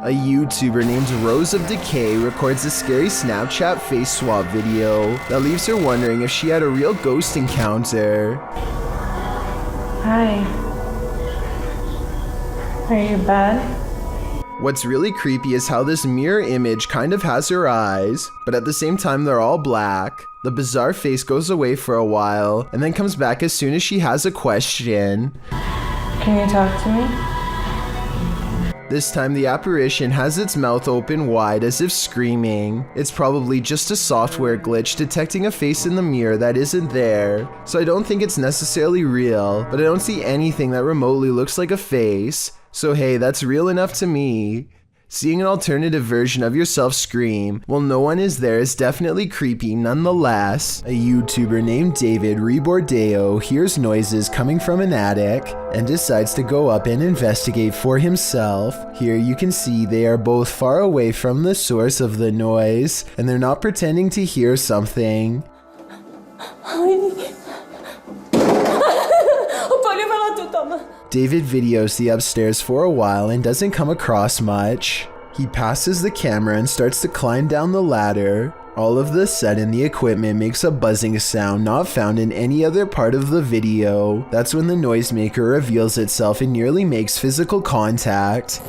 A YouTuber named Rose of Decay records a scary Snapchat face swap video that leaves her wondering if she had a real ghost encounter. Hi. Are you bad? What's really creepy is how this mirror image kind of has her eyes, but at the same time they're all black. The bizarre face goes away for a while and then comes back as soon as she has a question. Can you talk to me? This time the apparition has its mouth open wide as if screaming. It's probably just a software glitch detecting a face in the mirror that isn't there, so I don't think it's necessarily real, but I don't see anything that remotely looks like a face, so hey, that's real enough to me. Seeing an alternative version of yourself scream while no one is there is definitely creepy nonetheless. A YouTuber named David Rebordeo hears noises coming from an attic and decides to go up and investigate for himself. Here you can see they are both far away from the source of the noise and they're not pretending to hear something. David videos the upstairs for a while and doesn't come across much. He passes the camera and starts to climb down the ladder. All of a sudden, the equipment makes a buzzing sound not found in any other part of the video. That's when the noisemaker reveals itself and nearly makes physical contact.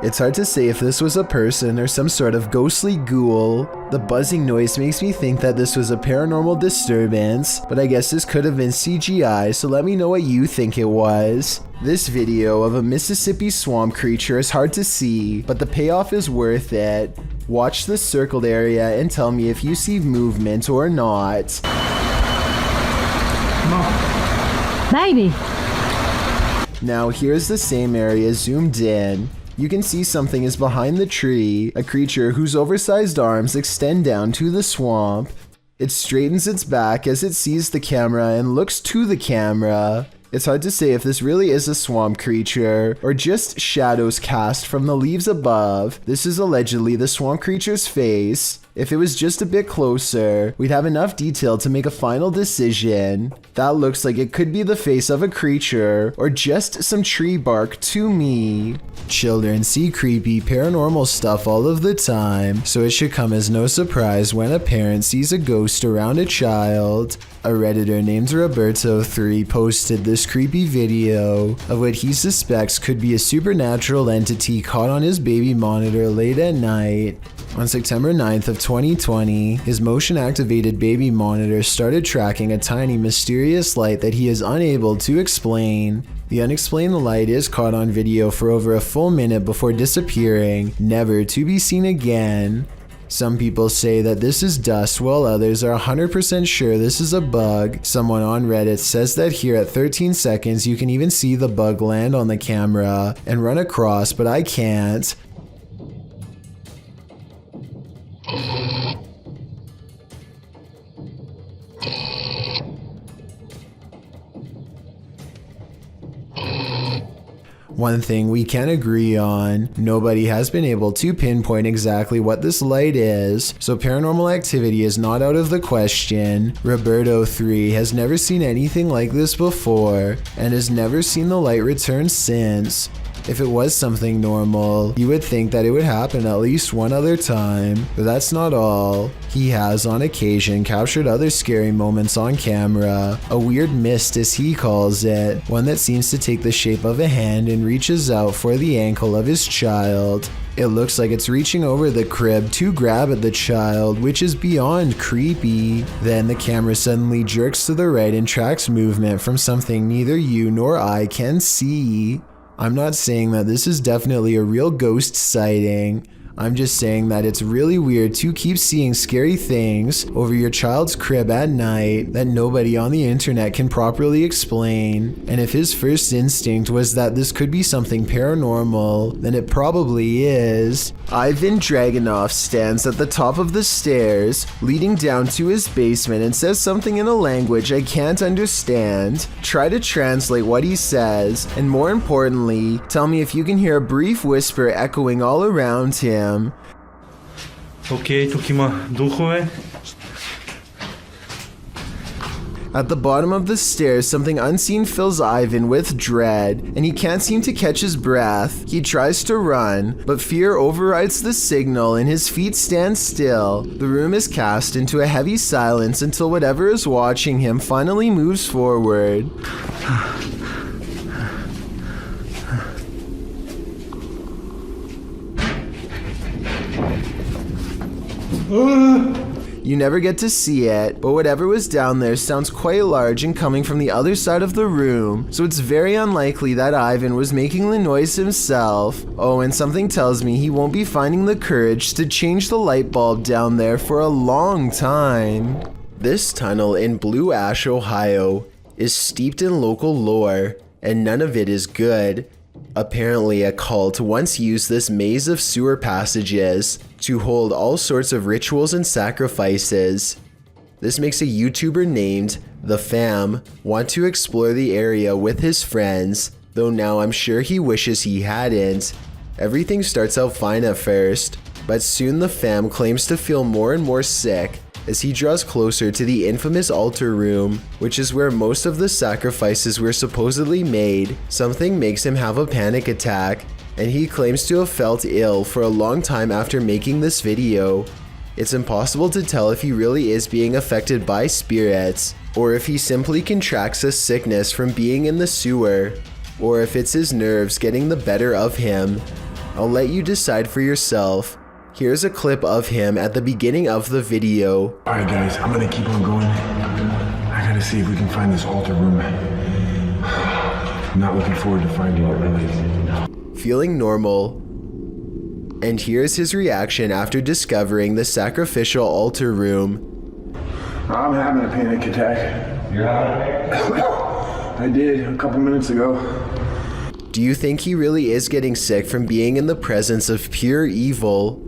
It's hard to say if this was a person or some sort of ghostly ghoul. The buzzing noise makes me think that this was a paranormal disturbance, but I guess this could have been CGI, so let me know what you think it was. This video of a Mississippi swamp creature is hard to see, but the payoff is worth it. Watch the circled area and tell me if you see movement or not. Baby! Now here's the same area zoomed in. You can see something is behind the tree, a creature whose oversized arms extend down to the swamp. It straightens its back as it sees the camera and looks to the camera. It's hard to say if this really is a swamp creature or just shadows cast from the leaves above. This is allegedly the swamp creature's face. If it was just a bit closer, we'd have enough detail to make a final decision. That looks like it could be the face of a creature or just some tree bark to me. Children see creepy paranormal stuff all of the time, so it should come as no surprise when a parent sees a ghost around a child. A Redditor named Roberto3 posted this creepy video of what he suspects could be a supernatural entity caught on his baby monitor late at night. On September 9th of 2020, his motion-activated baby monitor started tracking a tiny mysterious light that he is unable to explain. The unexplained light is caught on video for over a full minute before disappearing, never to be seen again. Some people say that this is dust, while others are 100% sure this is a bug. Someone on Reddit says that here at 13 seconds you can even see the bug land on the camera and run across, but I can't. One thing we can agree on, nobody has been able to pinpoint exactly what this light is, so paranormal activity is not out of the question. Roberto3 has never seen anything like this before, and has never seen the light return since. If it was something normal, you would think that it would happen at least one other time, but that's not all. He has on occasion captured other scary moments on camera, a weird mist as he calls it, one that seems to take the shape of a hand and reaches out for the ankle of his child. It looks like it's reaching over the crib to grab at the child, which is beyond creepy. Then the camera suddenly jerks to the right and tracks movement from something neither you nor I can see. I'm not saying that this is definitely a real ghost sighting. I'm just saying that it's really weird to keep seeing scary things over your child's crib at night that nobody on the internet can properly explain. And if his first instinct was that this could be something paranormal, then it probably is. Ivan Dragunov stands at the top of the stairs, leading down to his basement and says something in a language I can't understand. Try to translate what he says, and more importantly, tell me if you can hear a brief whisper echoing all around him. Окей, тук има духове. At the bottom of the stairs, something unseen fills Ivan with dread, and he can't seem to catch his breath. He tries to run, but fear overrides the signal and his feet stand still. The room is cast into a heavy silence until whatever is watching him finally moves forward. You never get to see it, but whatever was down there sounds quite large and coming from the other side of the room, so it's very unlikely that Ivan was making the noise himself. Oh, and something tells me he won't be finding the courage to change the light bulb down there for a long time. This tunnel in Blue Ash, Ohio is steeped in local lore, and none of it is good. Apparently, a cult once used this maze of sewer passages to hold all sorts of rituals and sacrifices. This makes a YouTuber named The Fam want to explore the area with his friends, though now I'm sure he wishes he hadn't. Everything starts out fine at first, but soon the Fam claims to feel more and more sick as he draws closer to the infamous altar room, which is where most of the sacrifices were supposedly made. Something makes him have a panic attack, and he claims to have felt ill for a long time after making this video. It's impossible to tell if he really is being affected by spirits, or if he simply contracts a sickness from being in the sewer, or if it's his nerves getting the better of him. I'll let you decide for yourself. Here's a clip of him at the beginning of the video. Alright guys, I'm gonna keep on going. I gotta see if we can find this altar room. I'm not looking forward to finding it really. Feeling normal. And here's his reaction after discovering the sacrificial altar room. I'm having a panic attack. You're having I did a couple minutes ago. Do you think he really is getting sick from being in the presence of pure evil?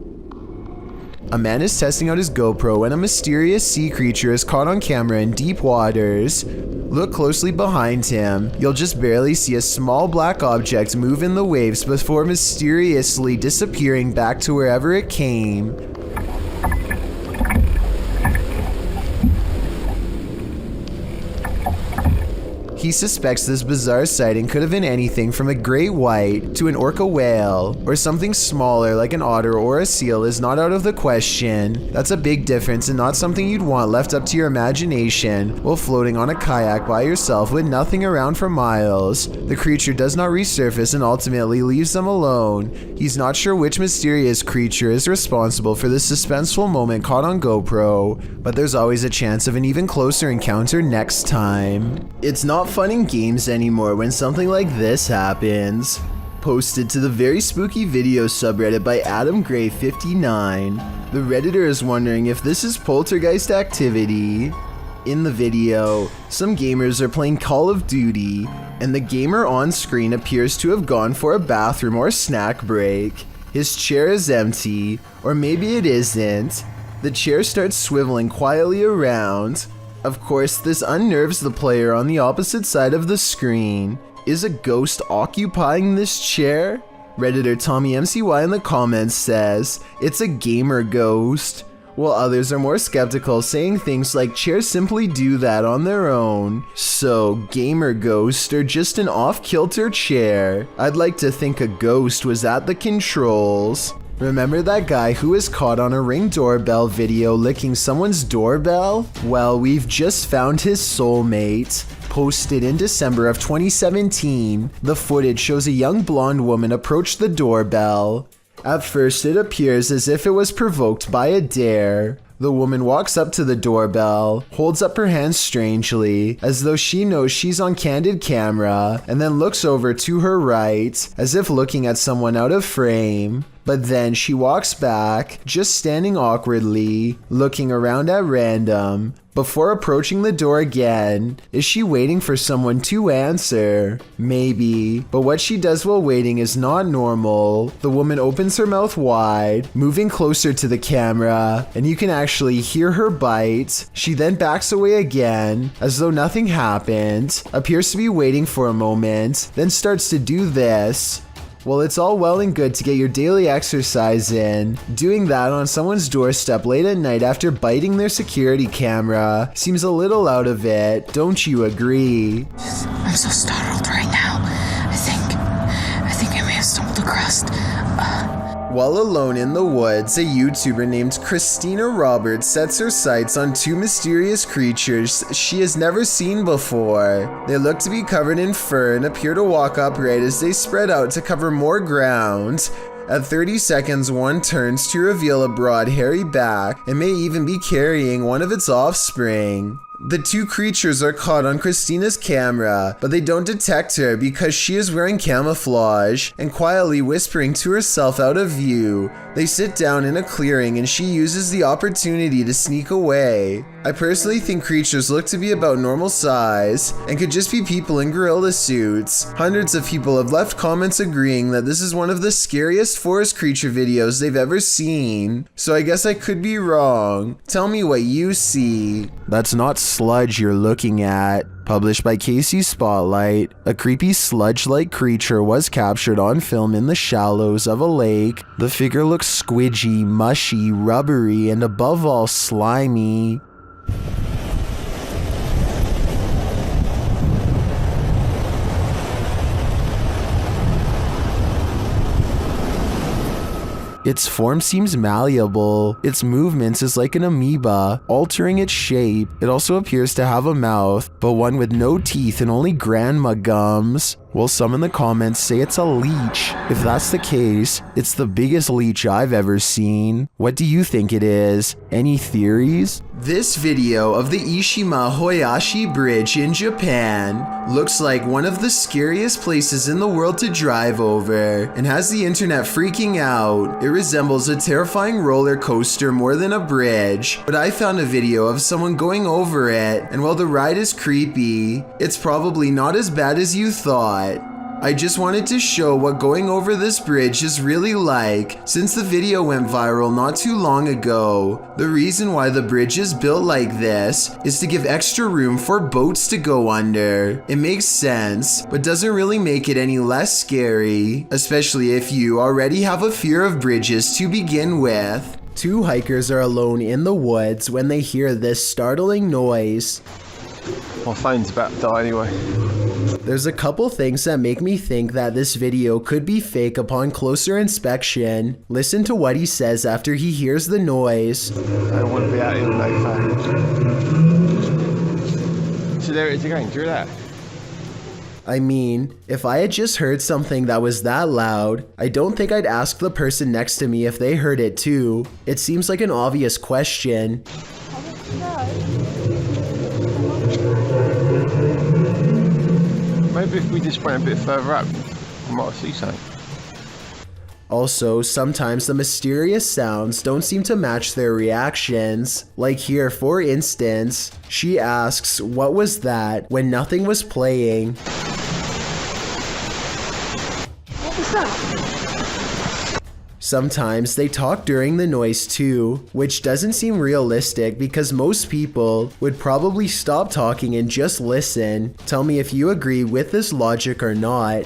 A man is testing out his GoPro when a mysterious sea creature is caught on camera in deep waters. Look closely behind him. You'll just barely see a small black object move in the waves before mysteriously disappearing back to wherever it came. He suspects this bizarre sighting could have been anything from a great white to an orca whale, or something smaller like an otter or a seal is not out of the question. That's a big difference and not something you'd want left up to your imagination while floating on a kayak by yourself with nothing around for miles. The creature does not resurface and ultimately leaves them alone. He's not sure which mysterious creature is responsible for this suspenseful moment caught on GoPro, but there's always a chance of an even closer encounter next time. It's not fun in games anymore when something like this happens. Posted to the very spooky video subreddit by AdamGray59. The Redditor is wondering if this is poltergeist activity. In the video, some gamers are playing Call of Duty, and the gamer on screen appears to have gone for a bathroom or snack break. His chair is empty, or maybe it isn't. The chair starts swiveling quietly around. Of course, this unnerves the player on the opposite side of the screen. Is a ghost occupying this chair? Redditor TommyMCY in the comments says, it's a gamer ghost, while others are more skeptical, saying things like chairs simply do that on their own. So, gamer ghost or just an off-kilter chair? I'd like to think a ghost was at the controls. Remember that guy who was caught on a Ring doorbell video licking someone's doorbell? Well, we've just found his soulmate. Posted in December of 2017, the footage shows a young blonde woman approach the doorbell. At first, it appears as if it was provoked by a dare. The woman walks up to the doorbell, holds up her hands strangely, as though she knows she's on candid camera, and then looks over to her right, as if looking at someone out of frame. But then she walks back, just standing awkwardly, looking around at random, before approaching the door again. Is she waiting for someone to answer? Maybe, but what she does while waiting is not normal. The woman opens her mouth wide, moving closer to the camera, and you can actually hear her bite. She then backs away again, as though nothing happened, appears to be waiting for a moment, then starts to do this. Well, it's all well and good to get your daily exercise in. Doing that on someone's doorstep late at night after biting their security camera seems a little out of it. Don't you agree? I'm so startled right now. I think I may have stumbled across. While alone in the woods, a YouTuber named Christina Roberts sets her sights on two mysterious creatures she has never seen before. They look to be covered in fur and appear to walk upright as they spread out to cover more ground. At 30 seconds, one turns to reveal a broad, hairy back and may even be carrying one of its offspring. The two creatures are caught on Christina's camera, but they don't detect her because she is wearing camouflage and quietly whispering to herself out of view. They sit down in a clearing and she uses the opportunity to sneak away. I personally think creatures look to be about normal size and could just be people in gorilla suits. Hundreds of people have left comments agreeing that this is one of the scariest forest creature videos they've ever seen. So I guess I could be wrong. Tell me what you see. That's not sludge you're looking at. Published by Casey Spotlight, a creepy sludge-like creature was captured on film in the shallows of a lake. The figure looks squidgy, mushy, rubbery, and above all slimy. Its form seems malleable. Its movements is like an amoeba, altering its shape. It also appears to have a mouth, but one with no teeth and only grandma gums. Well, some in the comments say it's a leech. If that's the case, it's the biggest leech I've ever seen. What do you think it is? Any theories? This video of the Ishima Hoyashi Bridge in Japan looks like one of the scariest places in the world to drive over and has the internet freaking out. It resembles a terrifying roller coaster more than a bridge, but I found a video of someone going over it, and while the ride is creepy, it's probably not as bad as you thought. I just wanted to show what going over this bridge is really like, since the video went viral not too long ago. The reason why the bridge is built like this is to give extra room for boats to go under. It makes sense, but doesn't really make it any less scary, especially if you already have a fear of bridges to begin with. Two hikers are alone in the woods when they hear this startling noise. My phone's about to die anyway. There's a couple things that make me think that this video could be fake upon closer inspection. Listen to what he says after he hears the noise. I don't want to be out here no phone. So there it is again, do you hear that? I mean, if I had just heard something that was that loud, I don't think I'd ask the person next to me if they heard it too. It seems like an obvious question. Maybe if we just went a bit further up, we might see something. Also, sometimes the mysterious sounds don't seem to match their reactions. Like here, for instance, she asks, "What was that?" when nothing was playing. What was that? Sometimes they talk during the noise too, which doesn't seem realistic because most people would probably stop talking and just listen. Tell me if you agree with this logic or not.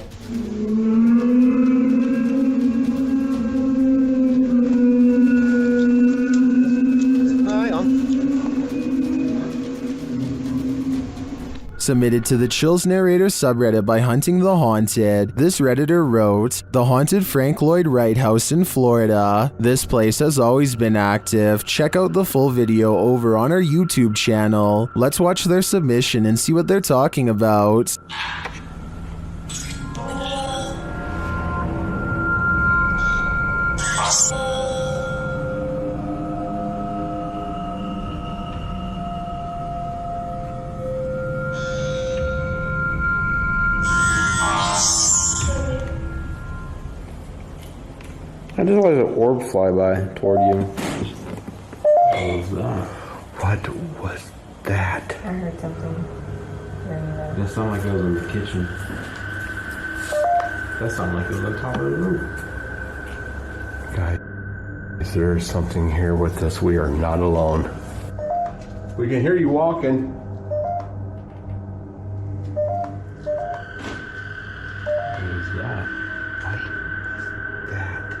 Submitted to the Chills Narrator subreddit by Hunting the Haunted. This redditor wrote, "The haunted Frank Lloyd Wright house in Florida. This place has always been active. Check out the full video over on our YouTube channel." Let's watch their submission and see what they're talking about. I just watched an orb fly by toward you. What was that? What was that? I heard something. That sounded like it was in the kitchen. That sounded like it was on top of the roof. Guys, there's something here with us. We are not alone. We can hear you walking. What was that?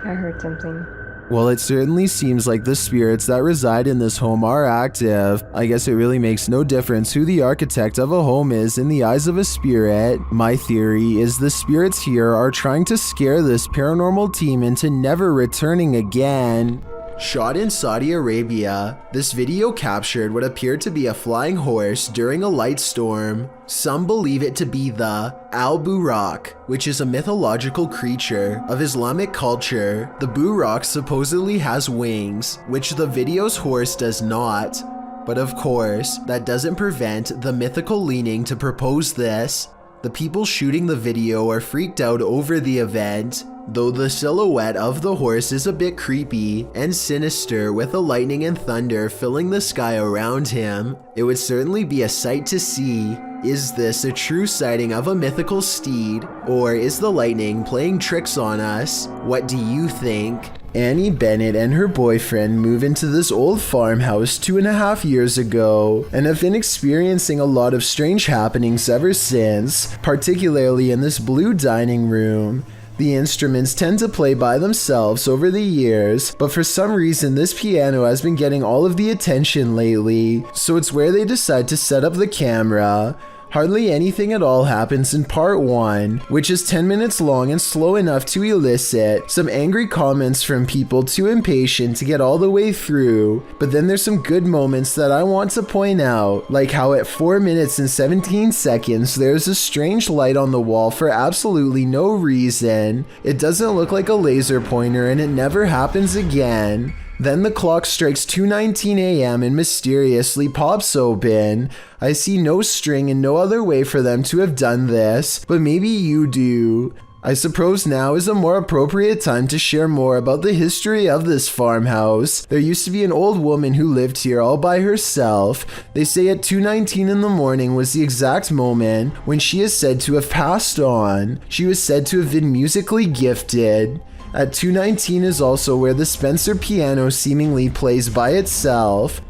I heard something. Well, it certainly seems like the spirits that reside in this home are active. I guess it really makes no difference who the architect of a home is in the eyes of a spirit. My theory is the spirits here are trying to scare this paranormal team into never returning again. Shot in Saudi Arabia, this video captured what appeared to be a flying horse during a light storm. Some believe it to be the al-Buraq, which is a mythological creature of Islamic culture. The Buraq supposedly has wings, which the video's horse does not. But of course, that doesn't prevent the mythical leaning to propose this. The people shooting the video are freaked out over the event, though the silhouette of the horse is a bit creepy and sinister with the lightning and thunder filling the sky around him. It would certainly be a sight to see. Is this a true sighting of a mythical steed, or is the lightning playing tricks on us? What do you think? Annie Bennett and her boyfriend moved into this old farmhouse 2.5 years ago and have been experiencing a lot of strange happenings ever since, particularly in this blue dining room. The instruments tend to play by themselves over the years, but for some reason this piano has been getting all of the attention lately, so it's where they decide to set up the camera. Hardly anything at all happens in part 1, which is 10 minutes long and slow enough to elicit some angry comments from people too impatient to get all the way through. But then there's some good moments that I want to point out, like how at 4 minutes and 17 seconds there's a strange light on the wall for absolutely no reason. It doesn't look like a laser pointer and it never happens again. Then the clock strikes 2:19 a.m. and mysteriously pops open. I see no string and no other way for them to have done this, but maybe you do. I suppose now is a more appropriate time to share more about the history of this farmhouse. There used to be an old woman who lived here all by herself. They say at 2:19 in the morning was the exact moment when she is said to have passed on. She was said to have been musically gifted. At 2:19 is also where the Spencer piano seemingly plays by itself.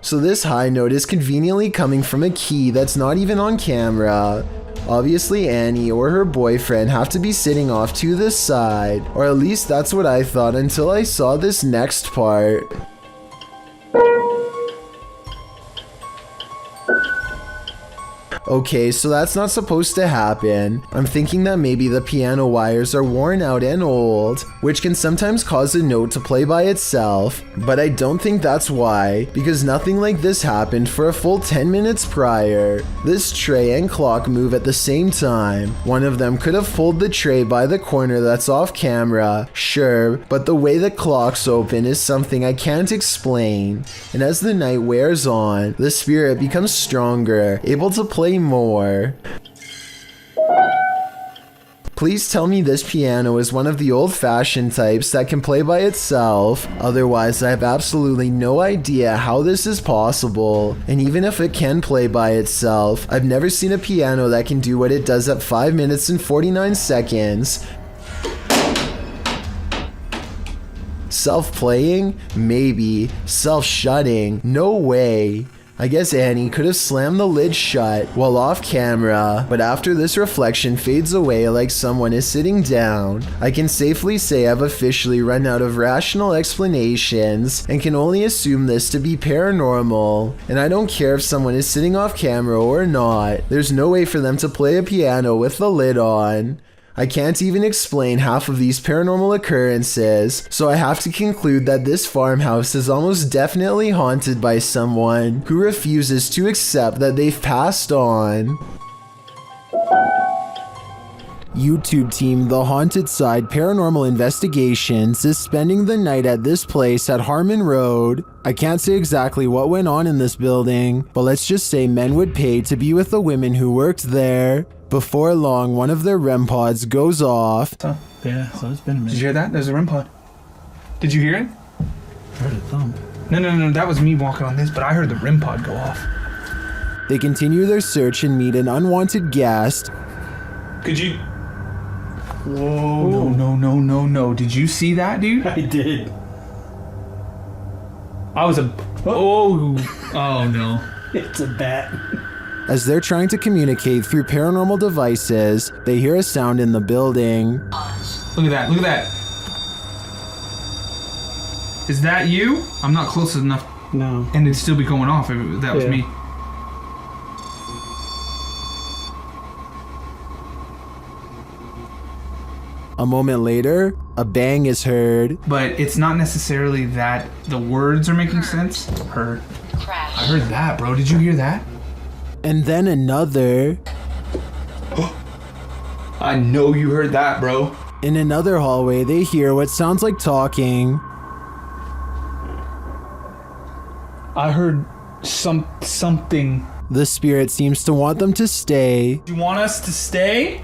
So this high note is conveniently coming from a key that's not even on camera. Obviously Annie or her boyfriend have to be sitting off to the side, or at least that's what I thought until I saw this next part. Okay, so that's not supposed to happen. I'm thinking that maybe the piano wires are worn out and old, which can sometimes cause a note to play by itself, but I don't think that's why, because nothing like this happened for a full 10 minutes prior. This tray and clock move at the same time. One of them could have pulled the tray by the corner that's off camera, sure, but the way the clocks open is something I can't explain. And as the night wears on, the spirit becomes stronger, able to play more. Please tell me this piano is one of the old-fashioned types that can play by itself. Otherwise, I have absolutely no idea how this is possible. And even if it can play by itself, I've never seen a piano that can do what it does at 5 minutes and 49 seconds. Self-playing? Maybe. Self-shutting? No way. I guess Annie could have slammed the lid shut while off camera, but after this reflection fades away like someone is sitting down, I can safely say I've officially run out of rational explanations and can only assume this to be paranormal. And I don't care if someone is sitting off camera or not, there's no way for them to play a piano with the lid on. I can't even explain half of these paranormal occurrences, so I have to conclude that this farmhouse is almost definitely haunted by someone who refuses to accept that they've passed on. YouTube team The Haunted Side Paranormal Investigations is spending the night at this place at Harmon Road. I can't say exactly what went on in this building, but let's just say men would pay to be with the women who worked there. Before long, one of their REM pods goes off. Oh, yeah, so it's been a minute. Did you hear that? There's a REM pod. Did you hear it? I heard a thump. No, that was me walking on this, but I heard the REM pod go off. They continue their search and meet an unwanted guest. Could you... Whoa, no. Did you see that, dude? I did. I was a... Oh no. It's a bat. As they're trying to communicate through paranormal devices, they hear a sound in the building. Look at that, look at that. Is that you? I'm not close enough. No. And it'd still be going off if that was me. A moment later, a bang is heard. But it's not necessarily that the words are making sense. Heard. I heard that, bro. Did you hear that? And then another. I know you heard that, bro. In another hallway, they hear what sounds like talking. I heard something. The spirit seems to want them to stay. You want us to stay?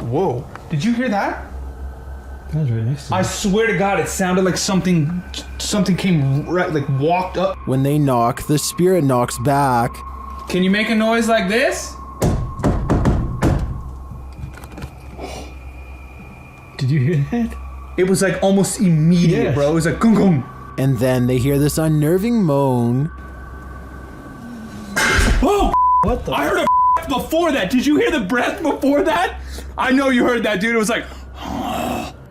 Whoa. Did you hear that? That was right next to me. I swear to God, it sounded like something came right, like walked up. When they knock, the spirit knocks back. Can you make a noise like this? Did you hear that? It was like almost immediate, Yes. bro. It was like gung gung. And then they hear this unnerving moan. Oh! What the? I heard a before that. Did you hear the breath before that? I know you heard that, dude. It was like...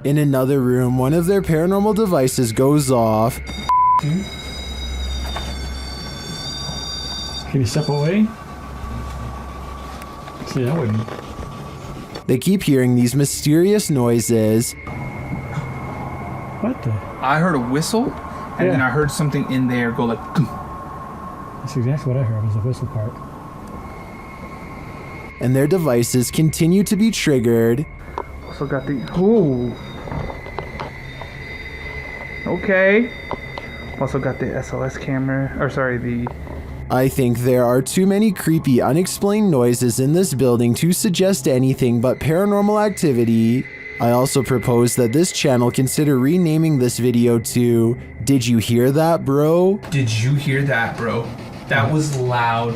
In another room, one of their paranormal devices goes off. Can you step away? See, that wouldn't. They keep hearing these mysterious noises. What the? I heard a whistle, and then I heard something in there go like... That's exactly what I heard, was the whistle part. And their devices continue to be triggered. Also got the... Ooh. Okay. Also got the SLS camera, or sorry, the... I think there are too many creepy, unexplained noises in this building to suggest anything but paranormal activity. I also propose that this channel consider renaming this video to Did You Hear That, Bro? Did you hear that, bro? That was loud.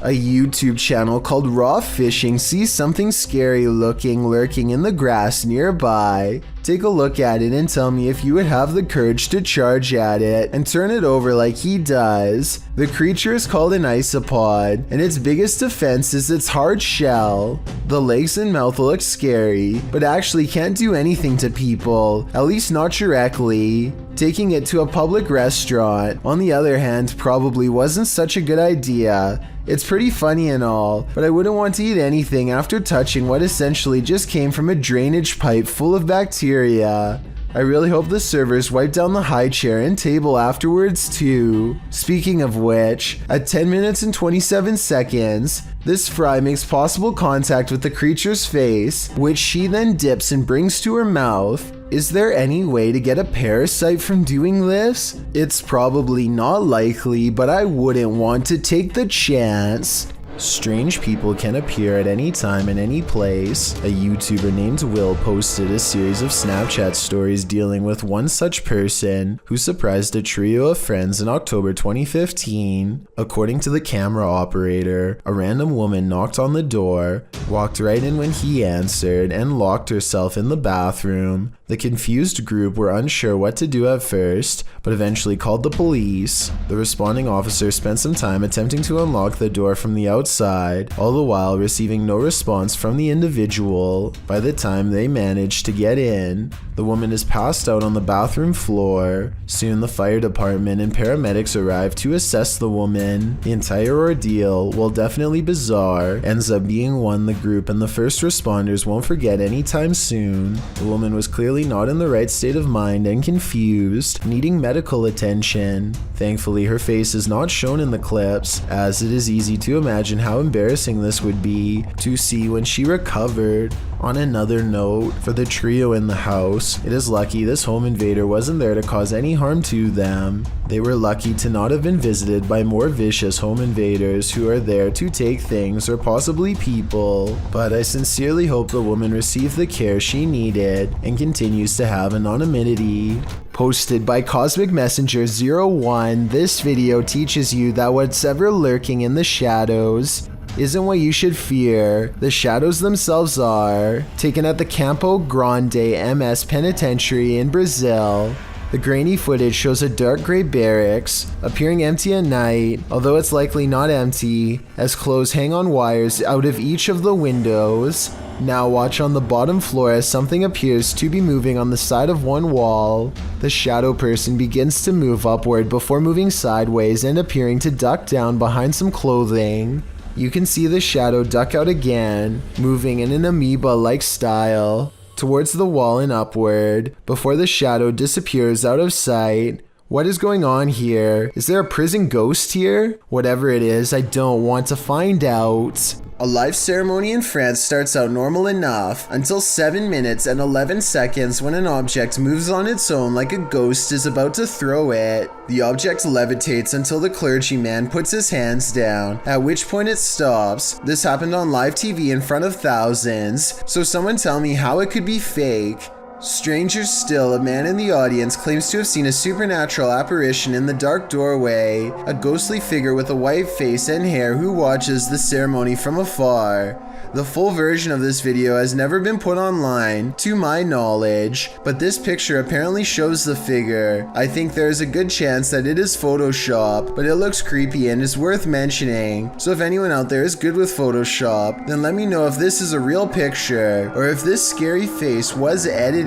A YouTube channel called Raw Fishing sees something scary looking lurking in the grass nearby. Take a look at it and tell me if you would have the courage to charge at it and turn it over like he does. The creature is called an isopod, and its biggest defense is its hard shell. The legs and mouth look scary, but actually can't do anything to people, at least not directly. Taking it to a public restaurant, on the other hand, probably wasn't such a good idea. It's pretty funny and all, but I wouldn't want to eat anything after touching what essentially just came from a drainage pipe full of bacteria. I really hope the servers wipe down the high chair and table afterwards too. Speaking of which, at 10 minutes and 27 seconds, this fry makes possible contact with the creature's face, which she then dips and brings to her mouth. Is there any way to get a parasite from doing this? It's probably not likely, but I wouldn't want to take the chance. Strange people can appear at any time in any place. A YouTuber named Will posted a series of Snapchat stories dealing with one such person who surprised a trio of friends in October 2015. According to the camera operator, a random woman knocked on the door, walked right in when he answered, and locked herself in the bathroom. The confused group were unsure what to do at first, but eventually called the police. The responding officer spent some time attempting to unlock the door from the outside, all the while receiving no response from the individual. By the time they managed to get in, the woman is passed out on the bathroom floor. Soon the fire department and paramedics arrive to assess the woman. The entire ordeal, while definitely bizarre, ends up being one the group and the first responders won't forget anytime soon. The woman was clearly not in the right state of mind and confused, needing medical attention. Thankfully, her face is not shown in the clips, as it is easy to imagine how embarrassing this would be to see when she recovered. On another note, for the trio in the house, it is lucky this home invader wasn't there to cause any harm to them. They were lucky to not have been visited by more vicious home invaders who are there to take things or possibly people. But I sincerely hope the woman received the care she needed and continues to have anonymity. Posted by Cosmic Messenger 01, this video teaches you that what's ever lurking in the shadows isn't what you should fear. The shadows themselves are. Taken at the Campo Grande MS Penitentiary in Brazil. The grainy footage shows a dark gray barracks, appearing empty at night, although it's likely not empty, as clothes hang on wires out of each of the windows. Now watch on the bottom floor as something appears to be moving on the side of one wall. The shadow person begins to move upward before moving sideways and appearing to duck down behind some clothing. You can see the shadow duck out again, moving in an amoeba-like style, towards the wall and upward, before the shadow disappears out of sight. What is going on here? Is there a prison ghost here? Whatever it is, I don't want to find out. A live ceremony in France starts out normal enough until 7 minutes and 11 seconds when an object moves on its own like a ghost is about to throw it. The object levitates until the clergyman puts his hands down, at which point it stops. This happened on live TV in front of thousands, so someone tell me how it could be fake. Stranger still, a man in the audience claims to have seen a supernatural apparition in the dark doorway, a ghostly figure with a white face and hair who watches the ceremony from afar. The full version of this video has never been put online, to my knowledge, but this picture apparently shows the figure. I think there is a good chance that it is Photoshop, but it looks creepy and is worth mentioning. So if anyone out there is good with Photoshop, then let me know if this is a real picture, or if this scary face was edited.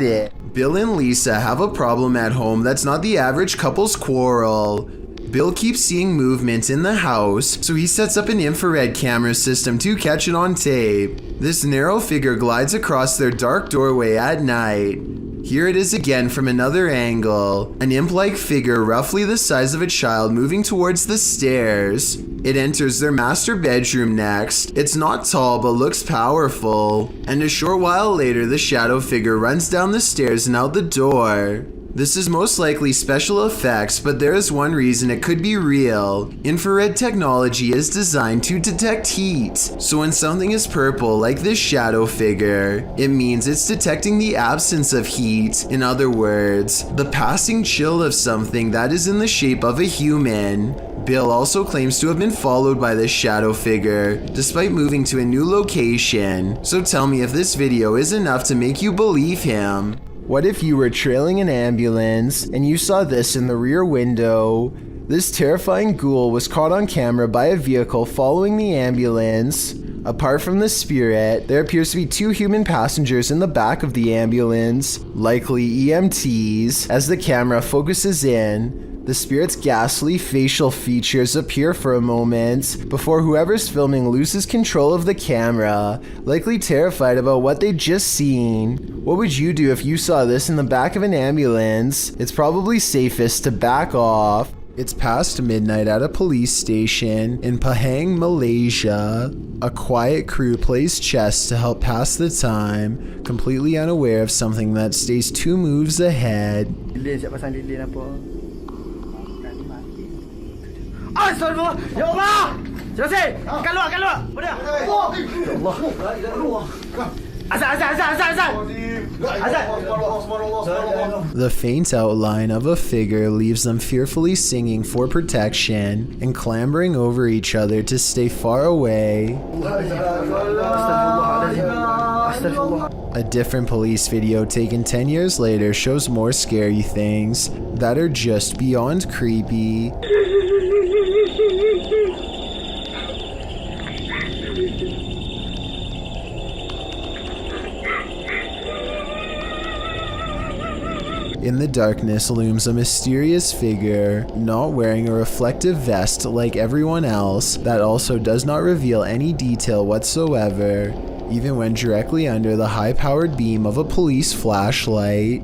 Bill and Lisa have a problem at home that's not the average couple's quarrel. Bill keeps seeing movement in the house, so he sets up an infrared camera system to catch it on tape. This narrow figure glides across their dark doorway at night. Here it is again from another angle, an imp-like figure roughly the size of a child moving towards the stairs. It enters their master bedroom next. It's not tall but looks powerful, and a short while later the shadow figure runs down the stairs and out the door. This is most likely special effects, but there is one reason it could be real. Infrared technology is designed to detect heat, so when something is purple like this shadow figure, it means it's detecting the absence of heat. In other words, the passing chill of something that is in the shape of a human. Bill also claims to have been followed by this shadow figure, despite moving to a new location. So tell me if this video is enough to make you believe him. What if you were trailing an ambulance and you saw this in the rear window? This terrifying ghoul was caught on camera by a vehicle following the ambulance. Apart from the spirit, there appears to be 2 human passengers in the back of the ambulance, likely EMTs. As the camera focuses in, the spirit's ghastly facial features appear for a moment before whoever's filming loses control of the camera, likely terrified about what they'd just seen. What would you do if you saw this in the back of an ambulance? It's probably safest to back off. It's past midnight at a police station in Pahang, Malaysia. A quiet crew plays chess to help pass the time, completely unaware of something that stays 2 moves ahead. Astagfirullah, ya Allah. Selesai. Keluar. Mudah. Ya Allah. Azan. The faint outline of a figure leaves them fearfully singing for protection and clambering over each other to stay far away. A different police video taken 10 years later shows more scary things that are just beyond creepy. In the darkness looms a mysterious figure, not wearing a reflective vest like everyone else, that also does not reveal any detail whatsoever, even when directly under the high-powered beam of a police flashlight.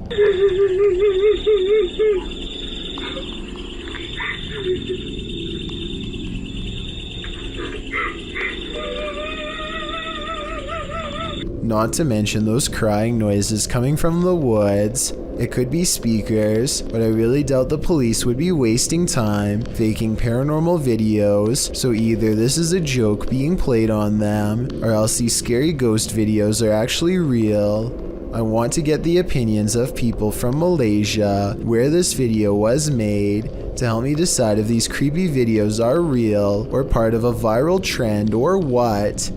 Not to mention those crying noises coming from the woods. It could be speakers, but I really doubt the police would be wasting time faking paranormal videos, so either this is a joke being played on them, or else these scary ghost videos are actually real. I want to get the opinions of people from Malaysia, where this video was made, to help me decide if these creepy videos are real, or part of a viral trend, or what.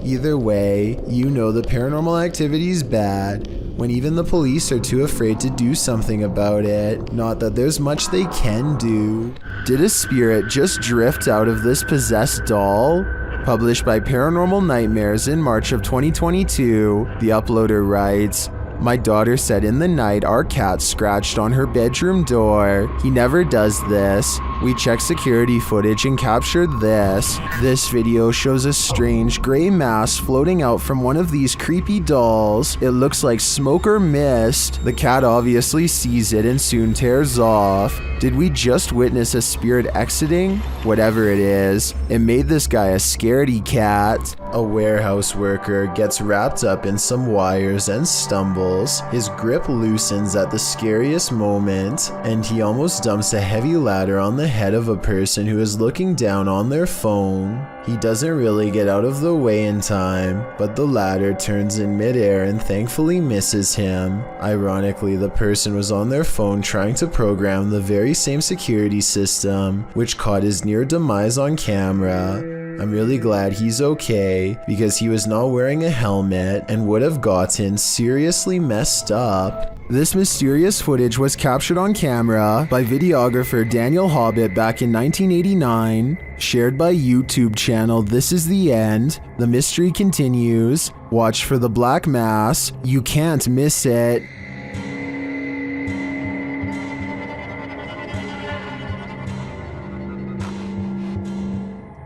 Either way, you know the paranormal activity is bad. when even the police are too afraid to do something about it. Not that there's much they can do. Did a spirit just drift out of this possessed doll? Published by Paranormal Nightmares in March of 2022, the uploader writes, "My daughter said in the night our cat scratched on her bedroom door. He never does this. We checked security footage and captured this. This video shows a strange gray mass floating out from one of these creepy dolls. It looks like smoke or mist. The cat obviously sees it and soon tears off. Did we just witness a spirit exiting? Whatever it is, it made this guy a scaredy cat." A warehouse worker gets wrapped up in some wires and stumbles. His grip loosens at the scariest moment, and he almost dumps a heavy ladder on the head of a person who is looking down on their phone. He doesn't really get out of the way in time, but the ladder turns in midair and thankfully misses him. Ironically, the person was on their phone trying to program the very same security system, which caught his near demise on camera. I'm really glad he's okay, because he was not wearing a helmet and would have gotten seriously messed up. This mysterious footage was captured on camera by videographer Daniel Hobbit back in 1989, shared by YouTube channel This Is The End. The mystery continues. Watch for the black mass. You can't miss it.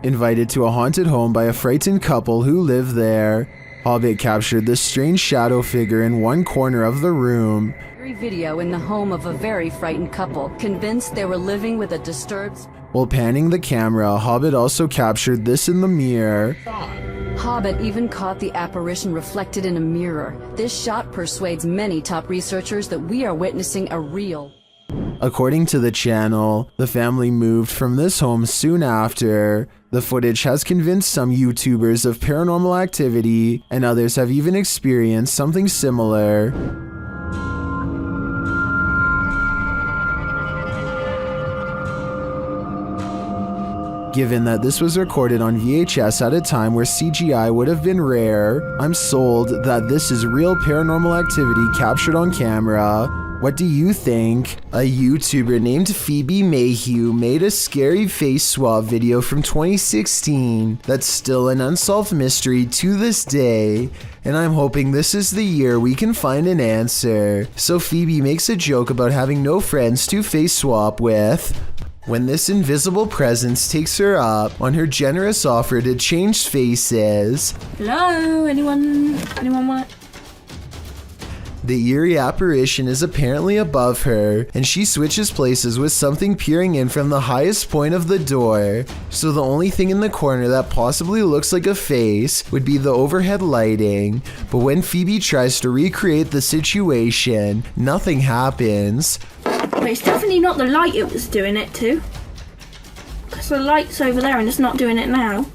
Invited to a haunted home by a frightened couple who live there, Hobbit captured this strange shadow figure in one corner of the room. Video in the home of a very frightened couple, convinced they were living with a disturbed... While panning the camera, Hobbit also captured this in the mirror. Hobbit even caught the apparition reflected in a mirror. This shot persuades many top researchers that we are witnessing a real... According to the channel, the family moved from this home soon after. The footage has convinced some YouTubers of paranormal activity, and others have even experienced something similar. Given that this was recorded on VHS at a time where CGI would have been rare, I'm sold that this is real paranormal activity captured on camera. What do you think? A YouTuber named Phoebe Mayhew made a scary face swap video from 2016 that's still an unsolved mystery to this day, and I'm hoping this is the year we can find an answer. So Phoebe makes a joke about having no friends to face swap with, when this invisible presence takes her up on her generous offer to change faces. Hello, anyone want it? The eerie apparition is apparently above her, and she switches places with something peering in from the highest point of the door. So the only thing in the corner that possibly looks like a face would be the overhead lighting. But when Phoebe tries to recreate the situation, nothing happens. But it's definitely not the light it was doing it to. Because the light's over there and it's not doing it now.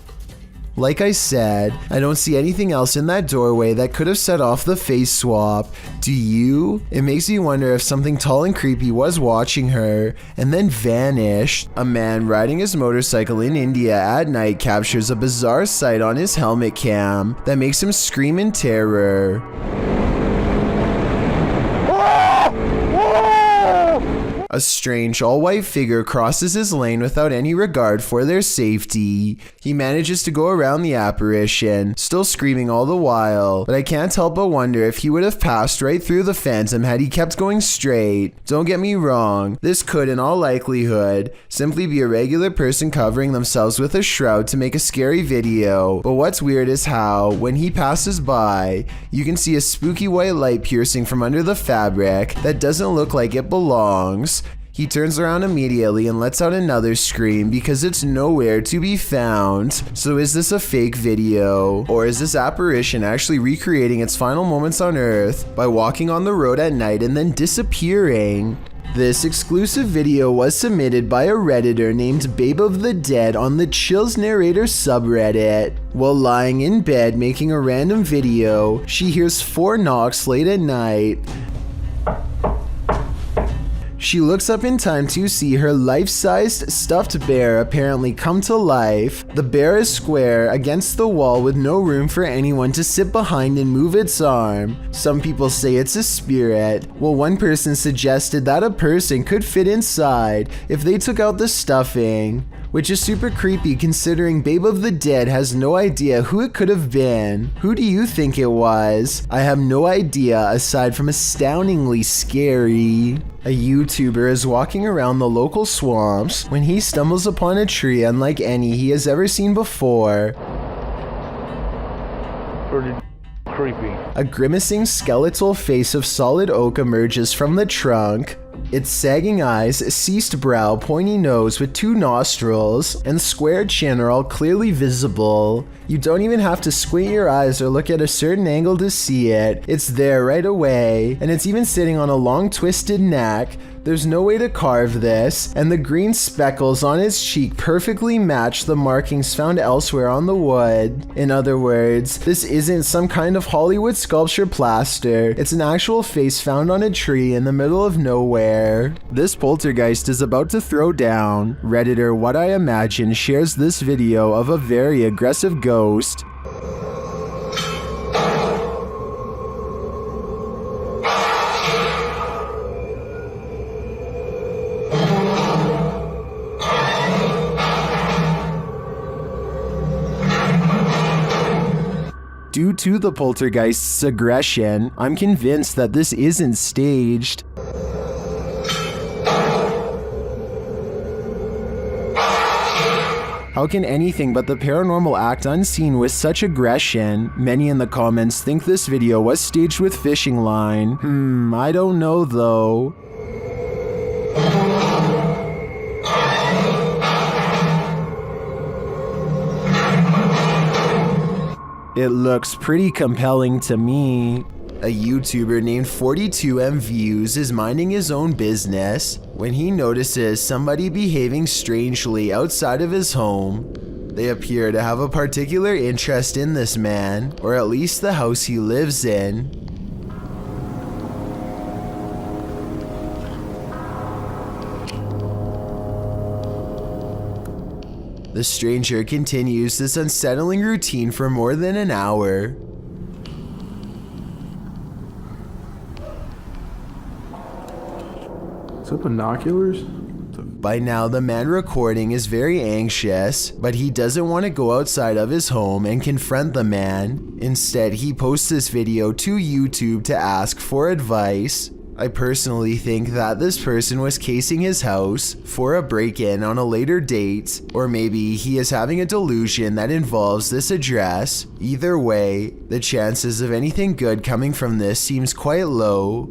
Like I said, I don't see anything else in that doorway that could have set off the face swap. Do you? It makes me wonder if something tall and creepy was watching her and then vanished. A man riding his motorcycle in India at night captures a bizarre sight on his helmet cam that makes him scream in terror. A strange all-white figure crosses his lane without any regard for their safety. He manages to go around the apparition, still screaming all the while, but I can't help but wonder if he would have passed right through the phantom had he kept going straight. Don't get me wrong, this could in all likelihood simply be a regular person covering themselves with a shroud to make a scary video, but what's weird is how, when he passes by, you can see a spooky white light piercing from under the fabric that doesn't look like it belongs. He turns around immediately and lets out another scream because it's nowhere to be found. So is this a fake video? Or is this apparition actually recreating its final moments on Earth by walking on the road at night and then disappearing? This exclusive video was submitted by a Redditor named Babe of the Dead on the Chills Narrator subreddit. While lying in bed making a random video, she hears 4 knocks late at night. She looks up in time to see her life-sized stuffed bear apparently come to life. The bear is square against the wall with no room for anyone to sit behind and move its arm. Some people say it's a spirit, while one person suggested that a person could fit inside if they took out the stuffing, which is super creepy considering Babe of the Dead has no idea who it could have been. Who do you think it was? I have no idea aside from astoundingly scary. A YouTuber is walking around the local swamps when he stumbles upon a tree unlike any he has ever seen before. Pretty creepy. A grimacing skeletal face of solid oak emerges from the trunk. Its sagging eyes, ceased brow, pointy nose with 2 nostrils, and square chin are all clearly visible. You don't even have to squint your eyes or look at a certain angle to see it. It's there right away, and it's even sitting on a long twisted neck. There's no way to carve this, and the green speckles on its cheek perfectly match the markings found elsewhere on the wood. In other words, this isn't some kind of Hollywood sculpture plaster. It's an actual face found on a tree in the middle of nowhere. This poltergeist is about to throw down. Redditor What I Imagine shares this video of a very aggressive ghost. Due to the poltergeist's aggression, I'm convinced that this isn't staged. How can anything but the paranormal act unseen with such aggression? Many in the comments think this video was staged with fishing line. I don't know though. It looks pretty compelling to me. A YouTuber named 42mviews is minding his own business when he notices somebody behaving strangely outside of his home. They appear to have a particular interest in this man, or at least the house he lives in. The stranger continues this unsettling routine for more than an hour. Is that binoculars? By now, the man recording is very anxious, but he doesn't want to go outside of his home and confront the man. Instead, he posts this video to YouTube to ask for advice. I personally think that this person was casing his house for a break-in on a later date, or maybe he is having a delusion that involves this address. Either way, the chances of anything good coming from this seems quite low.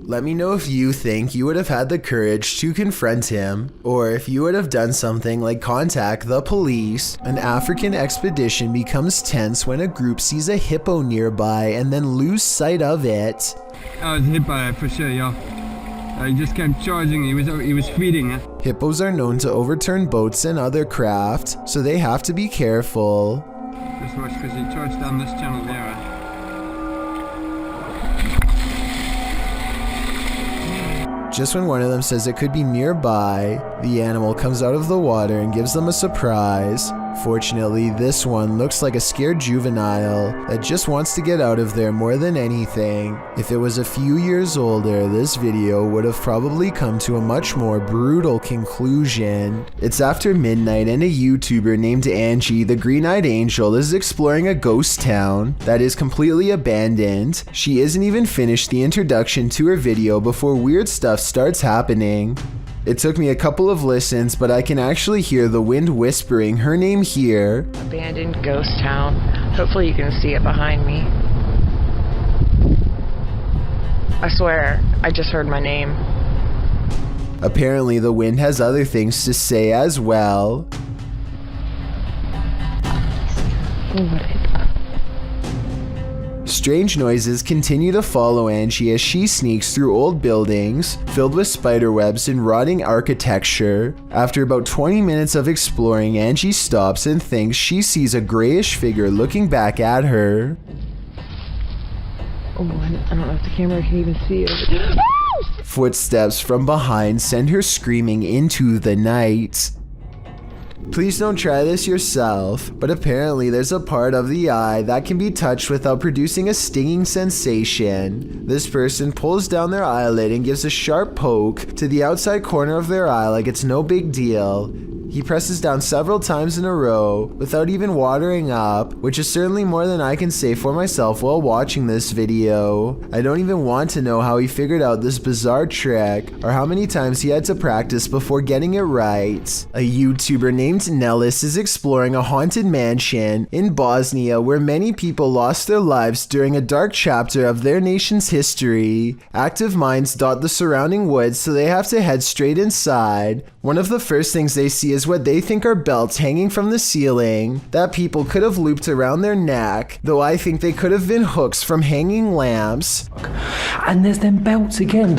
Let me know if you think you would have had the courage to confront him, or if you would have done something like contact the police. An African expedition becomes tense when a group sees a hippo nearby and then lose sight of it. I was hit by it for sure, yo. He just kept charging. He was feeding it. Hippos are known to overturn boats and other craft, so they have to be careful. Just watch, because he charged down this channel there. Just when one of them says it could be nearby, the animal comes out of the water and gives them a surprise. Fortunately, this one looks like a scared juvenile that just wants to get out of there more than anything. If it was a few years older, this video would have probably come to a much more brutal conclusion. It's after midnight and a YouTuber named Angie, the Green-Eyed Angel, is exploring a ghost town that is completely abandoned. She isn't even finished the introduction to her video before weird stuff starts happening. It took me a couple of listens, but I can actually hear the wind whispering her name here. Abandoned ghost town. Hopefully you can see it behind me. I swear, I just heard my name. Apparently the wind has other things to say as well. Strange noises continue to follow Angie as she sneaks through old buildings filled with spiderwebs and rotting architecture. After about 20 minutes of exploring, Angie stops and thinks she sees a grayish figure looking back at her. Oh, I don't know if the camera can even see it. footsteps from behind send her screaming into the night. Please don't try this yourself, but apparently there's a part of the eye that can be touched without producing a stinging sensation. This person pulls down their eyelid and gives a sharp poke to the outside corner of their eye like it's no big deal. He presses down several times in a row without even watering up, which is certainly more than I can say for myself while watching this video. I don't even want to know how he figured out this bizarre trick or how many times he had to practice before getting it right. A YouTuber named Nellis is exploring a haunted mansion in Bosnia where many people lost their lives during a dark chapter of their nation's history. Active mines dot the surrounding woods, so they have to head straight inside. One of the first things they see is what they think are belts hanging from the ceiling that people could have looped around their neck, though I think they could have been hooks from hanging lamps. And there's them belts again.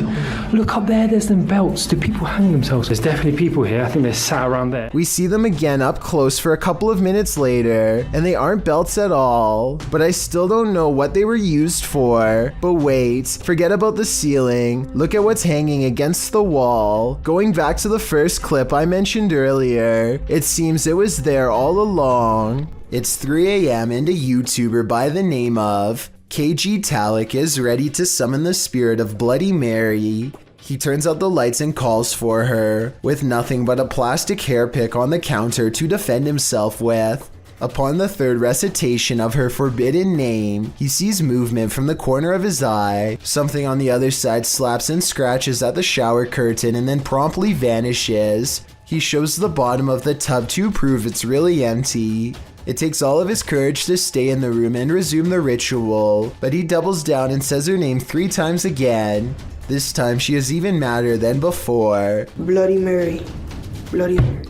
Look up there, there's them belts. Do people hang themselves? There's definitely people here. I think they're sat around there. We see them again up close for a couple of minutes later, and they aren't belts at all, but I still don't know what they were used for. But wait, forget about the ceiling. Look at what's hanging against the wall. Going back to the first clip I mentioned earlier, it seems it was there all along. It's 3 a.m. and a YouTuber by the name of KG Talik is ready to summon the spirit of Bloody Mary. He turns out the lights and calls for her, with nothing but a plastic hair pick on the counter to defend himself with. Upon the third recitation of her forbidden name, he sees movement from the corner of his eye. Something on the other side slaps and scratches at the shower curtain and then promptly vanishes. He shows the bottom of the tub to prove it's really empty. It takes all of his courage to stay in the room and resume the ritual, but he doubles down and says her name 3 times again. This time she is even madder than before. Bloody Mary. Bloody Mary.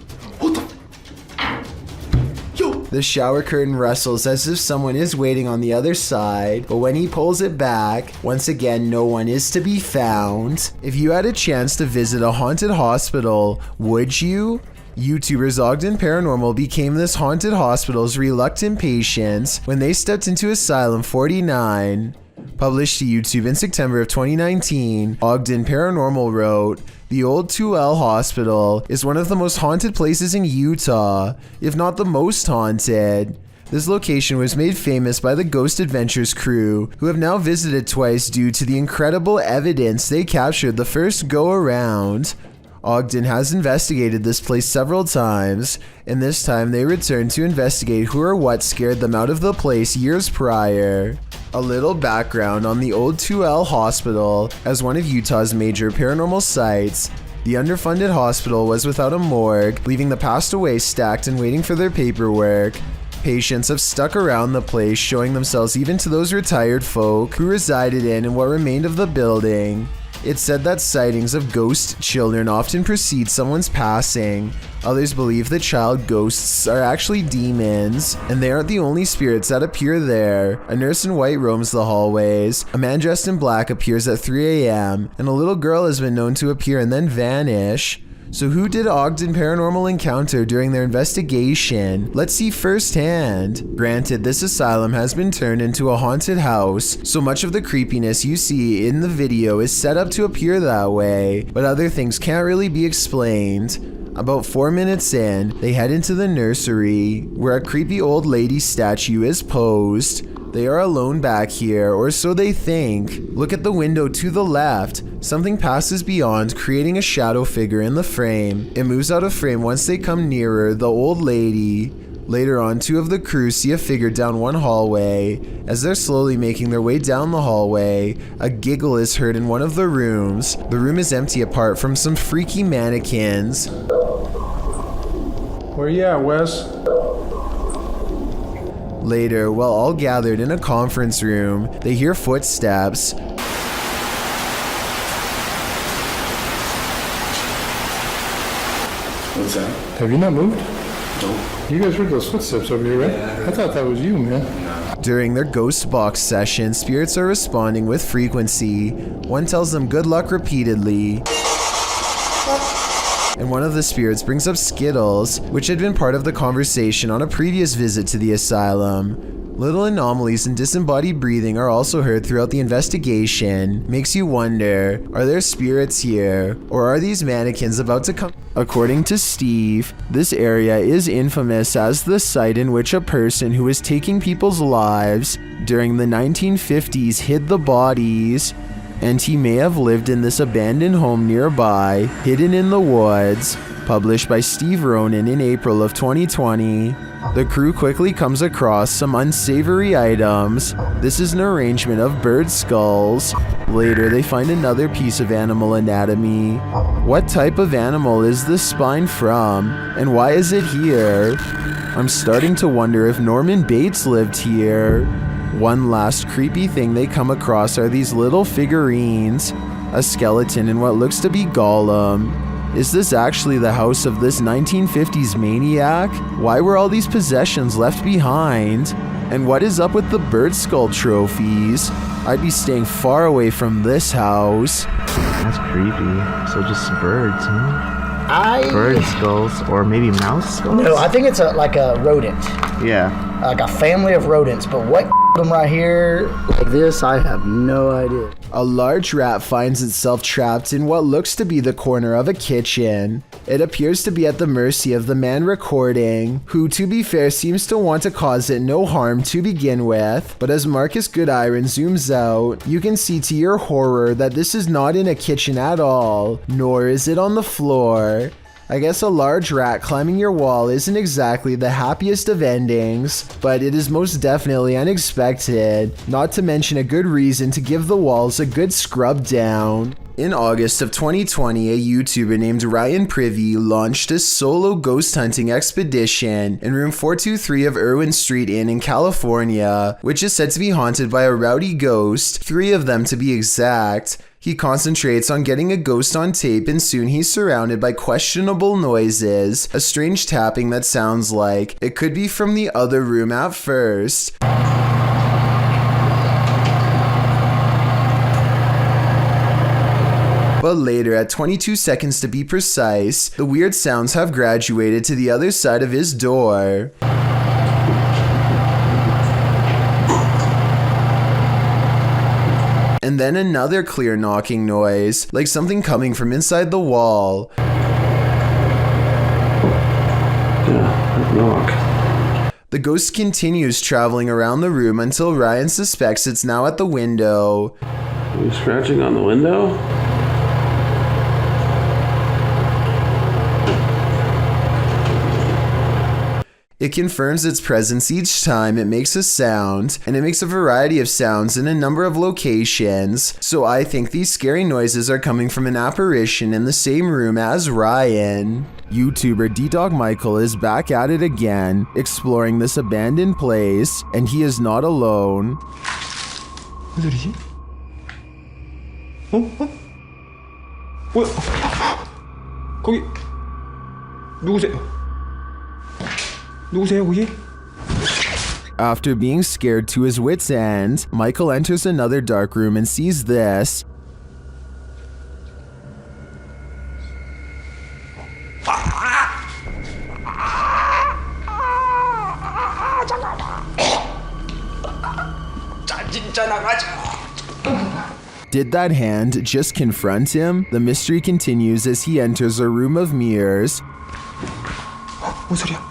The shower curtain rustles as if someone is waiting on the other side, but when he pulls it back, once again no one is to be found. If you had a chance to visit a haunted hospital, would you? YouTubers Ogden Paranormal became this haunted hospital's reluctant patients when they stepped into Asylum 49. Published to YouTube in September of 2019, Ogden Paranormal wrote, "The old 2L hospital is one of the most haunted places in Utah, if not the most haunted. This location was made famous by the Ghost Adventures crew, who have now visited twice due to the incredible evidence they captured the first go-around. Ogden has investigated this place several times, and this time they returned to investigate who or what scared them out of the place years prior." A little background on the old 2L hospital. As one of Utah's major paranormal sites, the underfunded hospital was without a morgue, leaving the passed away stacked and waiting for their paperwork. Patients have stuck around the place, showing themselves even to those retired folk who resided in and what remained of the building. It's said that sightings of ghost children often precede someone's passing. Others believe the child ghosts are actually demons, and they aren't the only spirits that appear there. A nurse in white roams the hallways, a man dressed in black appears at 3 a.m., and a little girl has been known to appear and then vanish. So who did Ogden Paranormal encounter during their investigation? Let's see firsthand. Granted, this asylum has been turned into a haunted house, so much of the creepiness you see in the video is set up to appear that way, but other things can't really be explained. About 4 minutes in, they head into the nursery, where a creepy old lady statue is posed. They are alone back here, or so they think. Look at the window to the left. Something passes beyond, creating a shadow figure in the frame. It moves out of frame once they come nearer the old lady. Later on, 2 of the crew see a figure down one hallway. As they're slowly making their way down the hallway, a giggle is heard in one of the rooms. The room is empty apart from some freaky mannequins. Where you at, Wes? Later, while all gathered in a conference room, they hear footsteps. What's that? Have you not moved? No. You guys heard those footsteps over here, right? I thought that was you, man. During their ghost box session, spirits are responding with frequency. One tells them good luck repeatedly. and one of the spirits brings up Skittles, which had been part of the conversation on a previous visit to the asylum. Little anomalies in disembodied breathing are also heard throughout the investigation. Makes you wonder, are there spirits here, or are these mannequins about to come? According to Steve, this area is infamous as the site in which a person who was taking people's lives during the 1950s hid the bodies, and he may have lived in this abandoned home nearby, hidden in the woods. Published by Steve Ronan in April of 2020. The crew quickly comes across some unsavory items. This is an arrangement of bird skulls. Later, they find another piece of animal anatomy. What type of animal is this spine from, and why is it here? I'm starting to wonder if Norman Bates lived here. One last creepy thing they come across are these little figurines. A skeleton and what looks to be Gollum. Is this actually the house of this 1950s maniac? Why were all these possessions left behind? And what is up with the bird skull trophies? I'd be staying far away from this house. That's creepy. So just birds, huh? Bird skulls, or maybe mouse skulls? No, I think it's like a rodent. Yeah. Like a family of rodents, but what them right here like this, I have no idea. A large rat finds itself trapped in what looks to be the corner of a kitchen. It appears to be at the mercy of the man recording, who to be fair seems to want to cause it no harm to begin with, but as Marcus Goodiron zooms out, you can see to your horror that this is not in a kitchen at all, nor is it on the floor. I guess a large rat climbing your wall isn't exactly the happiest of endings, but it is most definitely unexpected, not to mention a good reason to give the walls a good scrub down. In August of 2020, a YouTuber named Ryan Privy launched a solo ghost hunting expedition in room 423 of Irwin Street Inn in California, which is said to be haunted by a rowdy ghost, 3 of them to be exact. He concentrates on getting a ghost on tape, and soon he's surrounded by questionable noises, a strange tapping that sounds like it could be from the other room at first. But later, at 22 seconds to be precise, the weird sounds have graduated to the other side of his door. And then another clear knocking noise, like something coming from inside the wall. Knock. The ghost continues traveling around the room until Ryan suspects it's now at the window. Are you scratching on the window? It confirms its presence each time it makes a sound, and it makes a variety of sounds in a number of locations, so I think these scary noises are coming from an apparition in the same room as Ryan. YouTuber D-Dog Michael is back at it again, exploring this abandoned place, and he is not alone. 무슨 소리지? 뭐야? 거기 누구세요? 누구세요, 거기? After being scared to his wits' end, Michael enters another dark room and sees this. Did that hand just confront him? The mystery continues as he enters a room of mirrors. 뭔 소리야?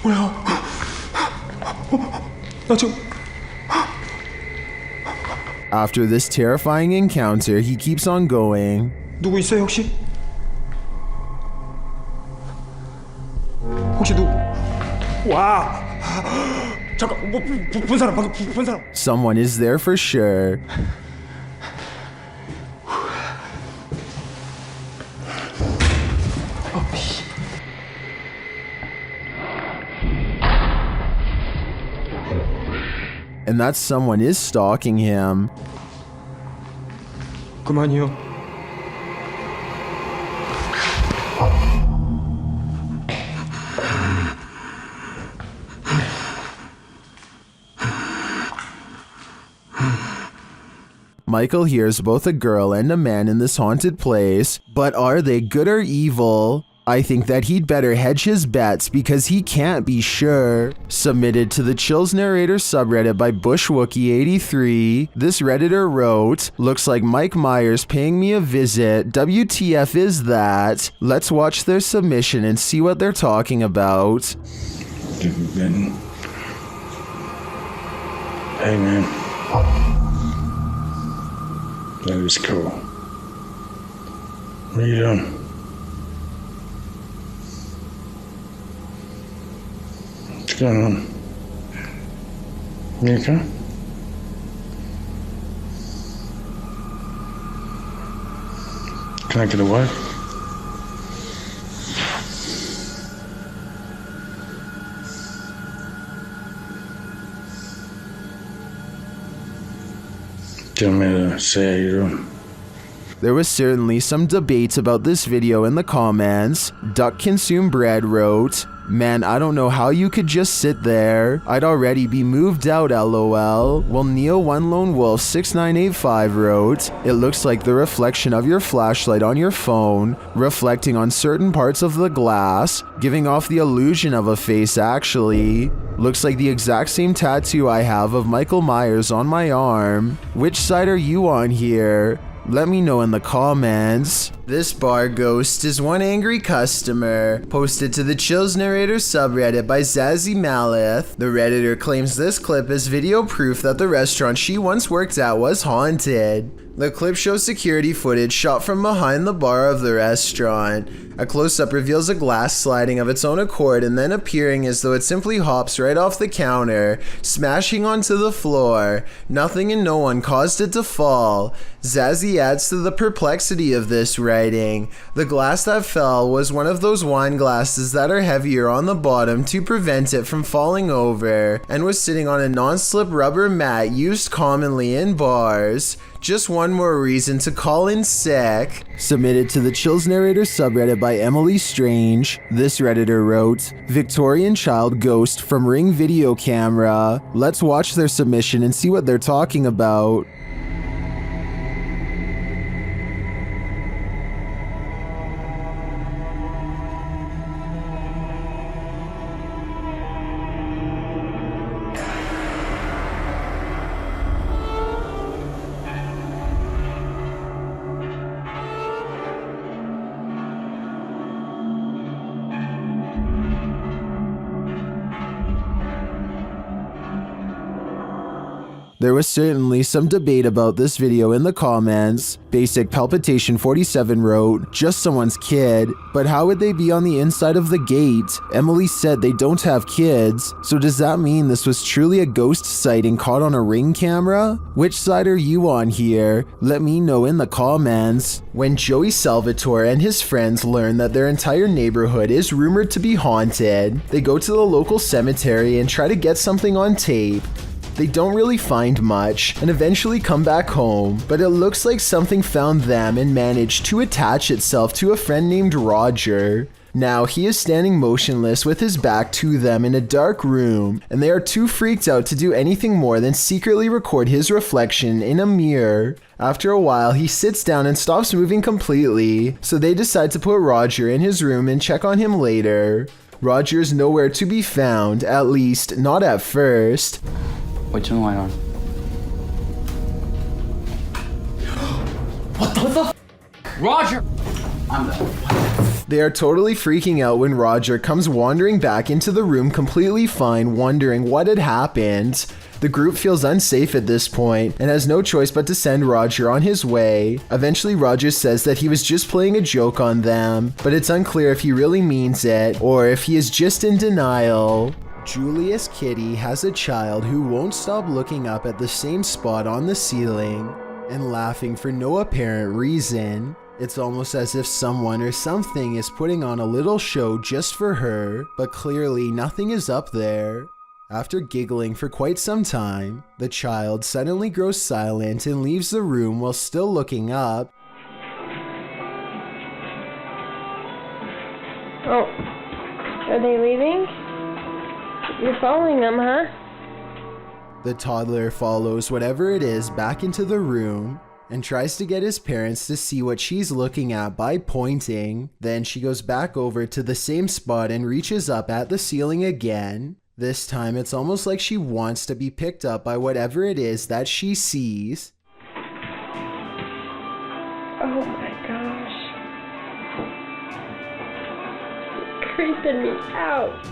뭐야? 나 지금. After this terrifying encounter, he keeps on going. 누구 있어요, 혹시? 혹시 누구? 와! 잠깐, 본 사람, 방금 본 사람. Someone is there for sure. And that someone is stalking him. 그만이요. Michael hears both a girl and a man in this haunted place, but are they good or evil? I think that he'd better hedge his bets because he can't be sure. Submitted to the Chills Narrator subreddit by BushWookie83, this redditor wrote, "Looks like Mike Myers paying me a visit. WTF is that?" Let's watch their submission and see what they're talking about. Hey man, that was cool. What are you doing? What's going on? You okay? Can I get away? Do you want me to say how you're doing? There was certainly some debate about this video in the comments. Duck Consume Bread wrote, "Man, I don't know how you could just sit there. I'd already be moved out, lol." While Neo One Lone Wolf 6985 wrote, "It looks like the reflection of your flashlight on your phone, reflecting on certain parts of the glass, giving off the illusion of a face actually. Looks like the exact same tattoo I have of Michael Myers on my arm. Which side are you on here? Let me know in the comments." This bar ghost is one angry customer, posted to the Chills Narrator subreddit by Zazzy Malith. The redditor claims this clip is video proof that the restaurant she once worked at was haunted. The clip shows security footage shot from behind the bar of the restaurant. A close-up reveals a glass sliding of its own accord and then appearing as though it simply hops right off the counter, smashing onto the floor. Nothing and no one caused it to fall. Zazzy adds to the perplexity of this writing. The glass that fell was one of those wine glasses that are heavier on the bottom to prevent it from falling over, and was sitting on a non-slip rubber mat used commonly in bars. Just one more reason to call in sick. Submitted to the Chills Narrator subreddit by Emily Strange. This redditor wrote, "Victorian child ghost from Ring video camera." Let's watch their submission and see what they're talking about. There was certainly some debate about this video in the comments. Basic Palpitation 47 wrote, "Just someone's kid, but how would they be on the inside of the gate? Emily said they don't have kids, so does that mean this was truly a ghost sighting caught on a Ring camera? Which side are you on here? Let me know in the comments." When Joey Salvatore and his friends learn that their entire neighborhood is rumored to be haunted, they go to the local cemetery and try to get something on tape. They don't really find much and eventually come back home, but it looks like something found them and managed to attach itself to a friend named Roger. Now he is standing motionless with his back to them in a dark room, and they are too freaked out to do anything more than secretly record his reflection in a mirror. After a while, he sits down and stops moving completely, so they decide to put Roger in his room and check on him later. Roger is nowhere to be found, at least not at first. Wait, turn the light on. What the f? Roger! I'm done. They are totally freaking out when Roger comes wandering back into the room completely fine, wondering what had happened. The group feels unsafe at this point and has no choice but to send Roger on his way. Eventually, Roger says that he was just playing a joke on them, but it's unclear if he really means it or if he is just in denial. Julius Kitty has a child who won't stop looking up at the same spot on the ceiling and laughing for no apparent reason. It's almost as if someone or something is putting on a little show just for her, but clearly nothing is up there. After giggling for quite some time, the child suddenly grows silent and leaves the room while still looking up. Oh, are they leaving? You're following them, huh? The toddler follows whatever it is back into the room. and tries to get his parents to see what she's looking at by pointing. Then she goes back over to the same spot and reaches up at the ceiling again. This time it's almost like she wants to be picked up by whatever it is that she sees. Oh my gosh. It's creeping me out.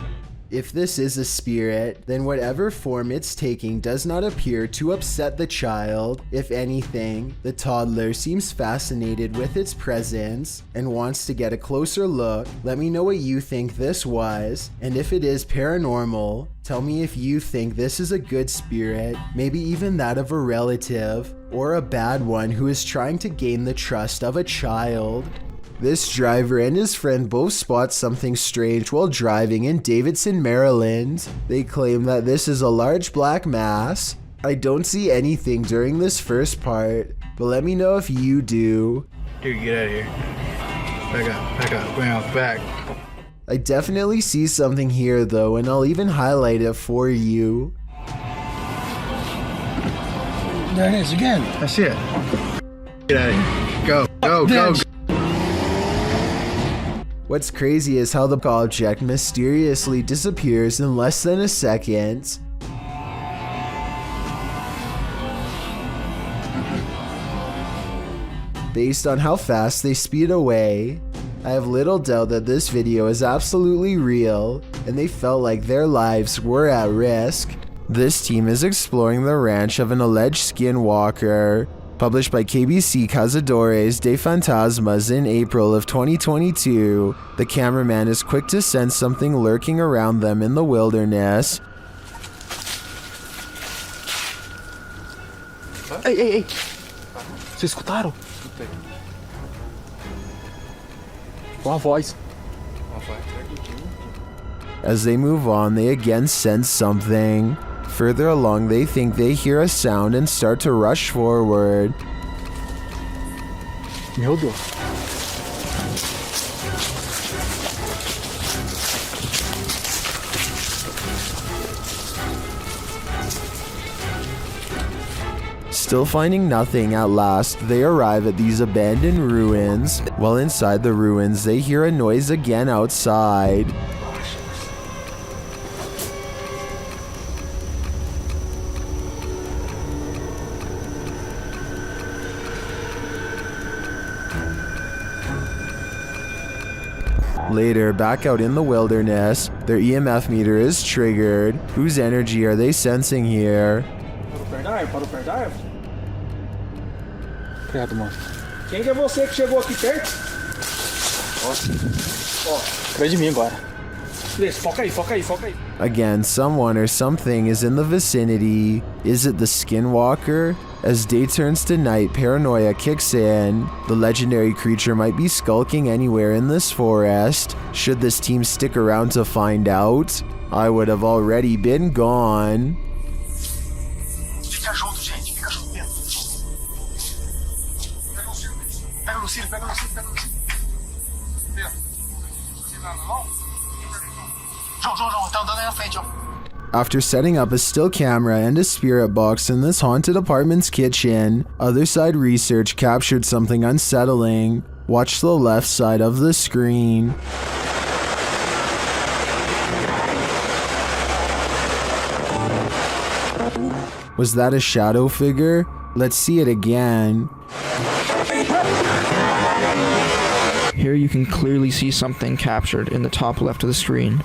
If this is a spirit, then whatever form it's taking does not appear to upset the child. If anything, the toddler seems fascinated with its presence and wants to get a closer look. Let me know what you think this was, and if it is paranormal, tell me if you think this is a good spirit, maybe even that of a relative, or a bad one who is trying to gain the trust of a child. This driver and his friend both spot something strange while driving in Davidson, Maryland. They claim that this is a large black mass. I don't see anything during this first part, but let me know if you do. Dude, get out of here. Back up, bounce back. I definitely see something here though, and I'll even highlight it for you. There it is again. That's it. Get out of here. Go, go, go. What's crazy is how the object mysteriously disappears in less than a second. Based on how fast they speed away, I have little doubt that this video is absolutely real, and they felt like their lives were at risk. This team is exploring the ranch of an alleged skinwalker. Published by KBC Cazadores de Fantasmas in April of 2022, the cameraman is quick to sense something lurking around them in the wilderness. Ei! Vocês escutaram? Uma voz. As they move on, they again sense something. Further along, they think they hear a sound and start to rush forward. Meu Deus. Still finding nothing, at last, they arrive at these abandoned ruins. While inside the ruins, they hear a noise again outside. Later, back out in the wilderness, their EMF meter is triggered. Whose energy are they sensing here? Parou perto da árvore. Credo, mano. Quem que é você que chegou aqui perto? Ó, atrás de mim agora. Foca aí. Again, someone or something is in the vicinity. Is it the skinwalker? As day turns to night, paranoia kicks in. The legendary creature might be skulking anywhere in this forest. Should this team stick around to find out? I would have already been gone. Fica junto, gente. Fica junto mesmo. Pega no cílio. João, tá andando aí na frente, ó. After setting up a still camera and a spirit box in this haunted apartment's kitchen, Other Side Research captured something unsettling. Watch the left side of the screen. Was that a shadow figure? Let's see it again. Here you can clearly see something captured in the top left of the screen.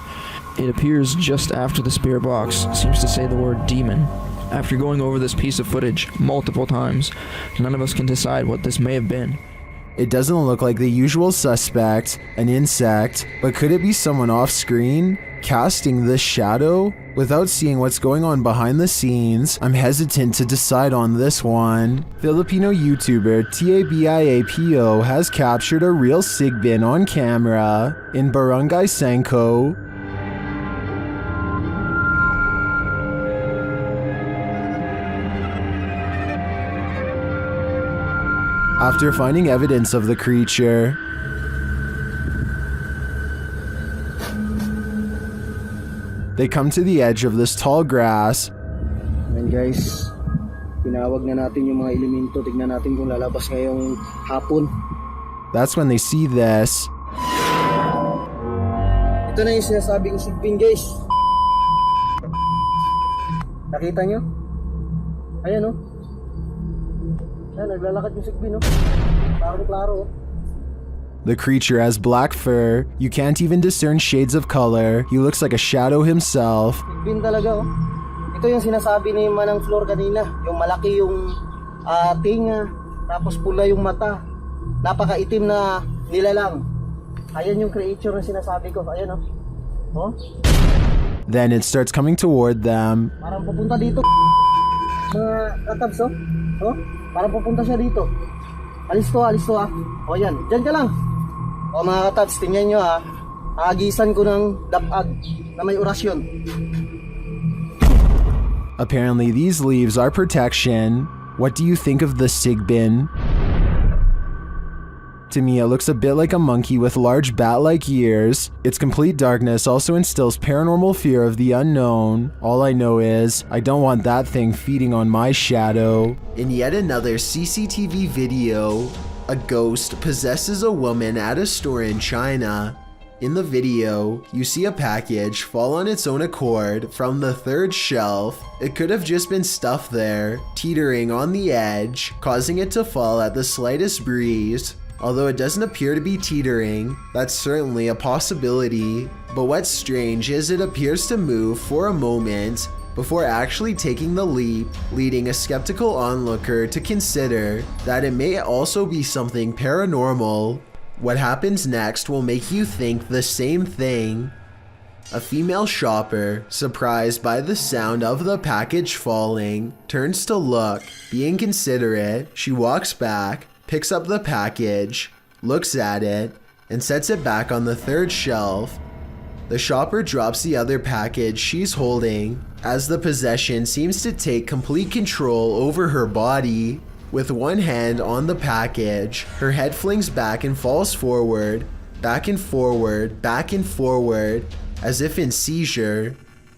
It appears just after the spirit box seems to say the word demon. After going over this piece of footage multiple times, none of us can decide what this may have been. It doesn't look like the usual suspect, an insect, but could it be someone off screen, casting this shadow? Without seeing what's going on behind the scenes, I'm hesitant to decide on this one. Filipino YouTuber Tabiapo has captured a real sigbin on camera in Barangay Sanko. After finding evidence of the creature, they come to the edge of this tall grass. And guys, Tinawag na natin yung mga elemento. Tignan natin kung lalabas ngayong hapon. That's when they see this. Ito na yung sinasabi ko sigbin, guys. Nakita nyo? Ayan, oh. Ayan, naglalakad yung sigbin, oh. Klaro-klaro, oh. The creature has black fur. You can't even discern shades of color. He looks like a shadow himself. Sigbin talaga, oh. Ito yung sinasabi ni Manang Flor kanina. Yung malaki yung tinga, tapos pula yung mata. Napakaitim na nilalang. Ayan yung creature na sinasabi ko. Ayan, oh. Oh? Then it starts coming toward them. Parang pupunta dito. Mga katabs, oh. Oh? Parang pupunta siya dito. Alis to, ah. O yan, dyan ka lang. O mga katabs, tingnan nyo, ha. Agisan ko ng dapag na may orasyon. Apparently these leaves are protection. What do you think of the sigbin? To me, it looks a bit like a monkey with large bat-like ears. Its complete darkness also instills paranormal fear of the unknown. All I know is, I don't want that thing feeding on my shadow. In yet another CCTV video, a ghost possesses a woman at a store in China. In the video, you see a package fall on its own accord from the third shelf. It could have just been stuffed there, teetering on the edge, causing it to fall at the slightest breeze. Although it doesn't appear to be teetering, that's certainly a possibility. But what's strange is it appears to move for a moment before actually taking the leap, leading a skeptical onlooker to consider that it may also be something paranormal. What happens next will make you think the same thing. A female shopper, surprised by the sound of the package falling, turns to look. Being considerate, she walks back, picks up the package, looks at it, and sets it back on the third shelf. The shopper drops the other package she's holding, as the possession seems to take complete control over her body. With one hand on the package, her head flings back and falls forward, back and forward, back and forward, as if in seizure.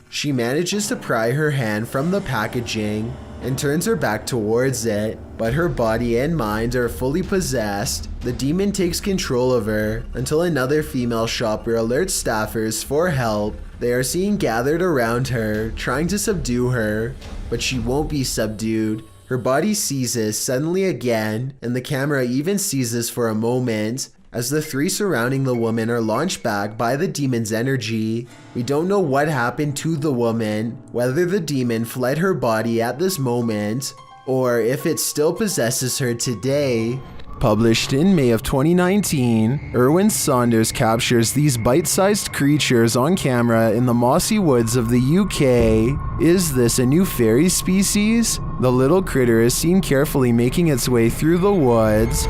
She manages to pry her hand from the packaging and turns her back towards it, but her body and mind are fully possessed. The demon takes control of her until another female shopper alerts staffers for help. They are seen gathered around her, trying to subdue her, but she won't be subdued. Her body seizes suddenly again, and the camera even seizes for a moment, as the three surrounding the woman are launched back by the demon's energy. We don't know what happened to the woman, whether the demon fled her body at this moment, or if it still possesses her today. Published in May of 2019, Erwin Saunders captures these bite-sized creatures on camera in the mossy woods of the UK. Is this a new fairy species? The little critter is seen carefully making its way through the woods.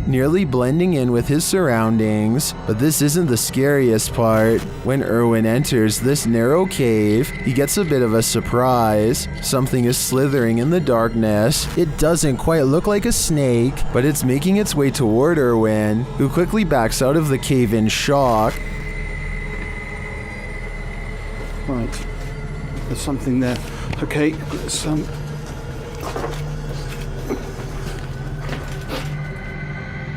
Nearly blending in with his surroundings, but this isn't the scariest part. When Erwin enters this narrow cave, he gets a bit of a surprise. Something is slithering in the darkness. It doesn't quite look like a snake, but it's making its way toward Erwin, who quickly backs out of the cave in shock. Right, there's something there. Okay, some.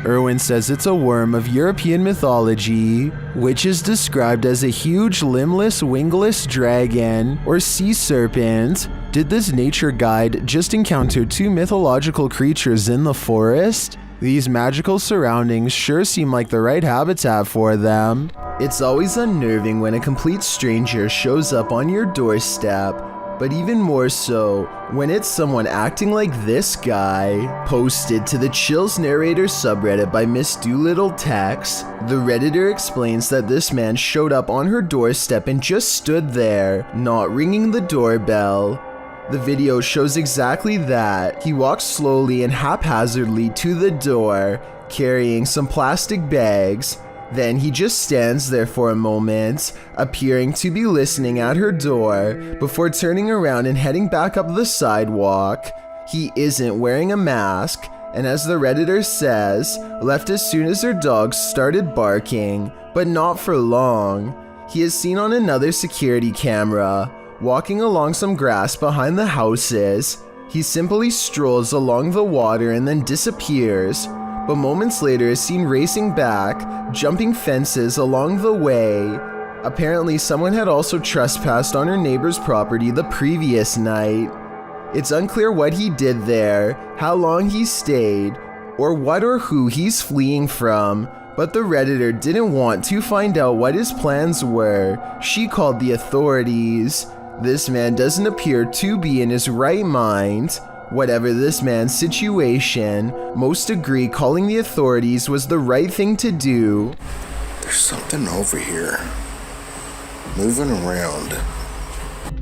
Erwin says it's a worm of European mythology, which is described as a huge limbless, wingless dragon or sea serpent. Did this nature guide just encounter two mythological creatures in the forest? These magical surroundings sure seem like the right habitat for them. It's always unnerving when a complete stranger shows up on your doorstep, but even more so when it's someone acting like this guy. Posted to the Chills Narrator subreddit by Miss Doolittle Tex, the Redditor explains that this man showed up on her doorstep and just stood there, not ringing the doorbell. The video shows exactly that. He walks slowly and haphazardly to the door, carrying some plastic bags. Then he just stands there for a moment, appearing to be listening at her door, before turning around and heading back up the sidewalk. He isn't wearing a mask, and as the Redditor says, left as soon as her dogs started barking, but not for long. He is seen on another security camera, walking along some grass behind the houses. He simply strolls along the water and then disappears, but moments later is seen racing back, jumping fences along the way. Apparently someone had also trespassed on her neighbor's property the previous night. It's unclear what he did there, how long he stayed, or what or who he's fleeing from, but the Redditor didn't want to find out what his plans were. She called the authorities. This man doesn't appear to be in his right mind. Whatever this man's situation, most agree calling the authorities was the right thing to do. There's something over here, moving around.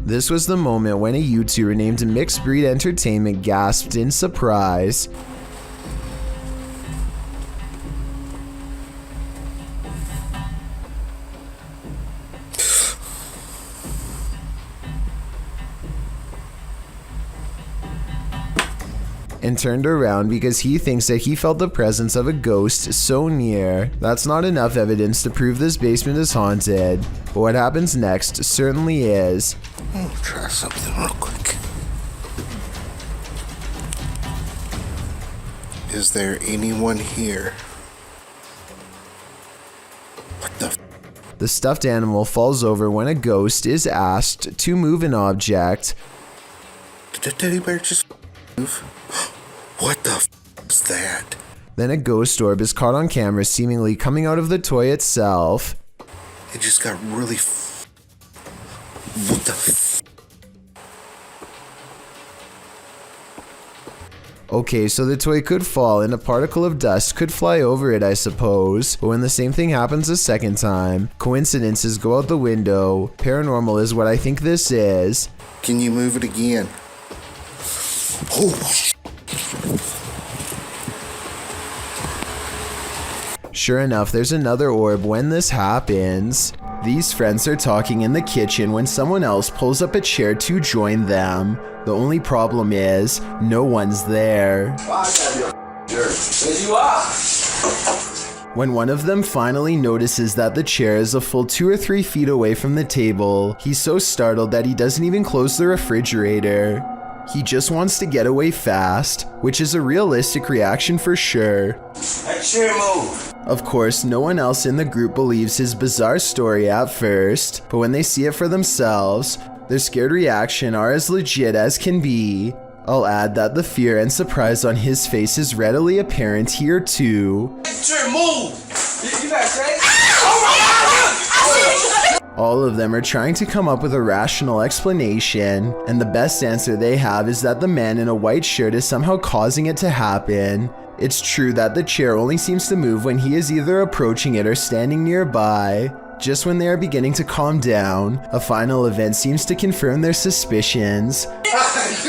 This was the moment when a YouTuber named Mixed Breed Entertainment gasped in surprise. And turned around because he thinks that he felt the presence of a ghost so near. That's not enough evidence to prove this basement is haunted, but what happens next certainly is. I'll try something real quick. Is there anyone here? What the f? The stuffed animal falls over when a ghost is asked to move an object. Did the teddy bear just move? What the f is that? Then a ghost orb is caught on camera seemingly coming out of the toy itself. It just got really what the f? Okay, so the toy could fall and a particle of dust could fly over it, I suppose. But when the same thing happens a second time, coincidences go out the window. Paranormal is what I think this is. Can you move it again? Oh, sure enough, there's another orb when this happens. These friends are talking in the kitchen when someone else pulls up a chair to join them. The only problem is, no one's there. When one of them finally notices that the chair is a full 2 or 3 feet away from the table, he's so startled that he doesn't even close the refrigerator. He just wants to get away fast, which is a realistic reaction for sure. that chair move. Of course, no one else in the group believes his bizarre story at first, but when they see it for themselves, their scared reaction are as legit as can be. I'll add that the fear and surprise on his face is readily apparent here too. Chair move. You got Jay? All of them are trying to come up with a rational explanation, and the best answer they have is that the man in a white shirt is somehow causing it to happen. It's true that the chair only seems to move when he is either approaching it or standing nearby. Just when they are beginning to calm down, a final event seems to confirm their suspicions. Something's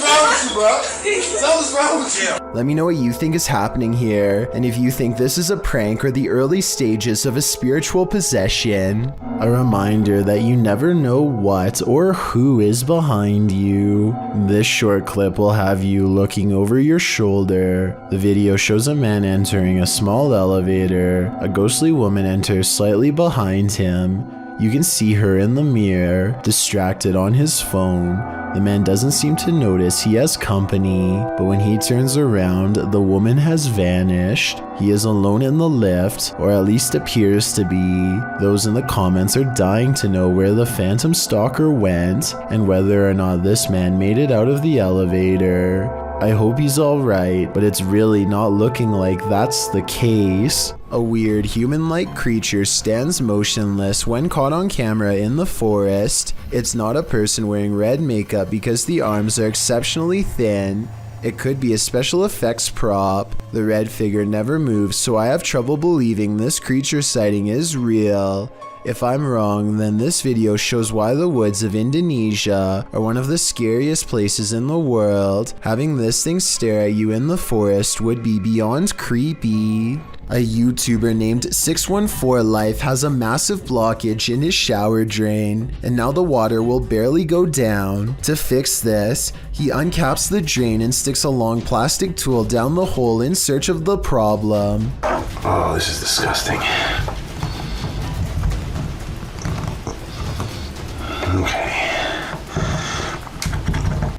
wrong with you, bro. Something's wrong with you. Let me know what you think is happening here, and if you think this is a prank or the early stages of a spiritual possession. A reminder that you never know what or who is behind you. This short clip will have you looking over your shoulder. The video shows a man entering a small elevator. A ghostly woman enters slightly behind him. You can see her in the mirror, distracted on his phone. The man doesn't seem to notice he has company, but when he turns around, the woman has vanished. He is alone in the lift, or at least appears to be. Those in the comments are dying to know where the phantom stalker went, and whether or not this man made it out of the elevator. I hope he's alright, but it's really not looking like that's the case. A weird human-like creature stands motionless when caught on camera in the forest. It's not a person wearing red makeup because the arms are exceptionally thin. It could be a special effects prop. The red figure never moves, so I have trouble believing this creature sighting is real. If I'm wrong, then this video shows why the woods of Indonesia are one of the scariest places in the world. Having this thing stare at you in the forest would be beyond creepy. A YouTuber named 614 Life has a massive blockage in his shower drain, and now the water will barely go down. To fix this, he uncaps the drain and sticks a long plastic tool down the hole in search of the problem. Oh, this is disgusting. Okay.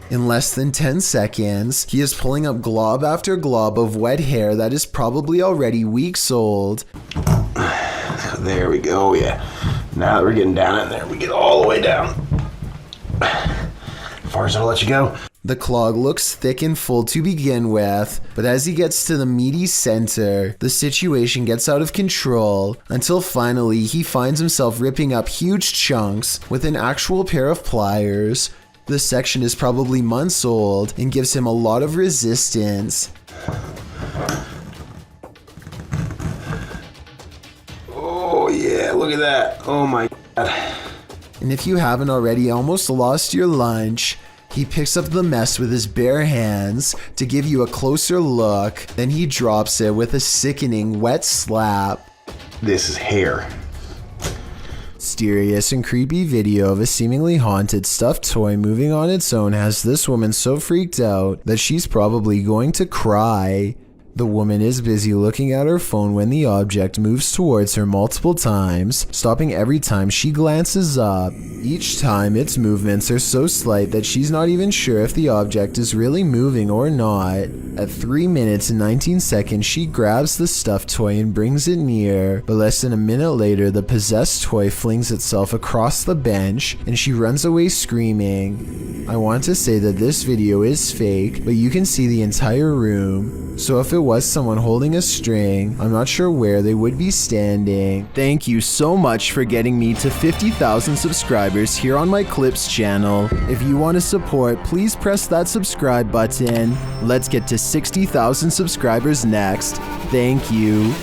In less than 10 seconds, he is pulling up glob after glob of wet hair that is probably already weeks old. There we go, yeah. Now that we're getting down in there, we get all the way down. As far as I'll let you go. The clog looks thick and full to begin with, but as he gets to the meaty center, the situation gets out of control until finally he finds himself ripping up huge chunks with an actual pair of pliers. The section is probably months old and gives him a lot of resistance. Oh yeah, look at that. Oh my God. And if you haven't already almost lost your lunch, he picks up the mess with his bare hands to give you a closer look, then he drops it with a sickening wet slap. This is hair. Mysterious and creepy video of a seemingly haunted stuffed toy moving on its own has this woman so freaked out that she's probably going to cry. The woman is busy looking at her phone when the object moves towards her multiple times, stopping every time she glances up. Each time its movements are so slight that she's not even sure if the object is really moving or not. At 3 minutes and 19 seconds, she grabs the stuffed toy and brings it near, but less than a minute later, the possessed toy flings itself across the bench and she runs away screaming. I want to say that this video is fake, but you can see the entire room, so if it was someone holding a string, I'm not sure where they would be standing. Thank you so much for getting me to 50,000 subscribers here on my Clips channel. If you want to support, please press that subscribe button. Let's get to 60,000 subscribers next. Thank you.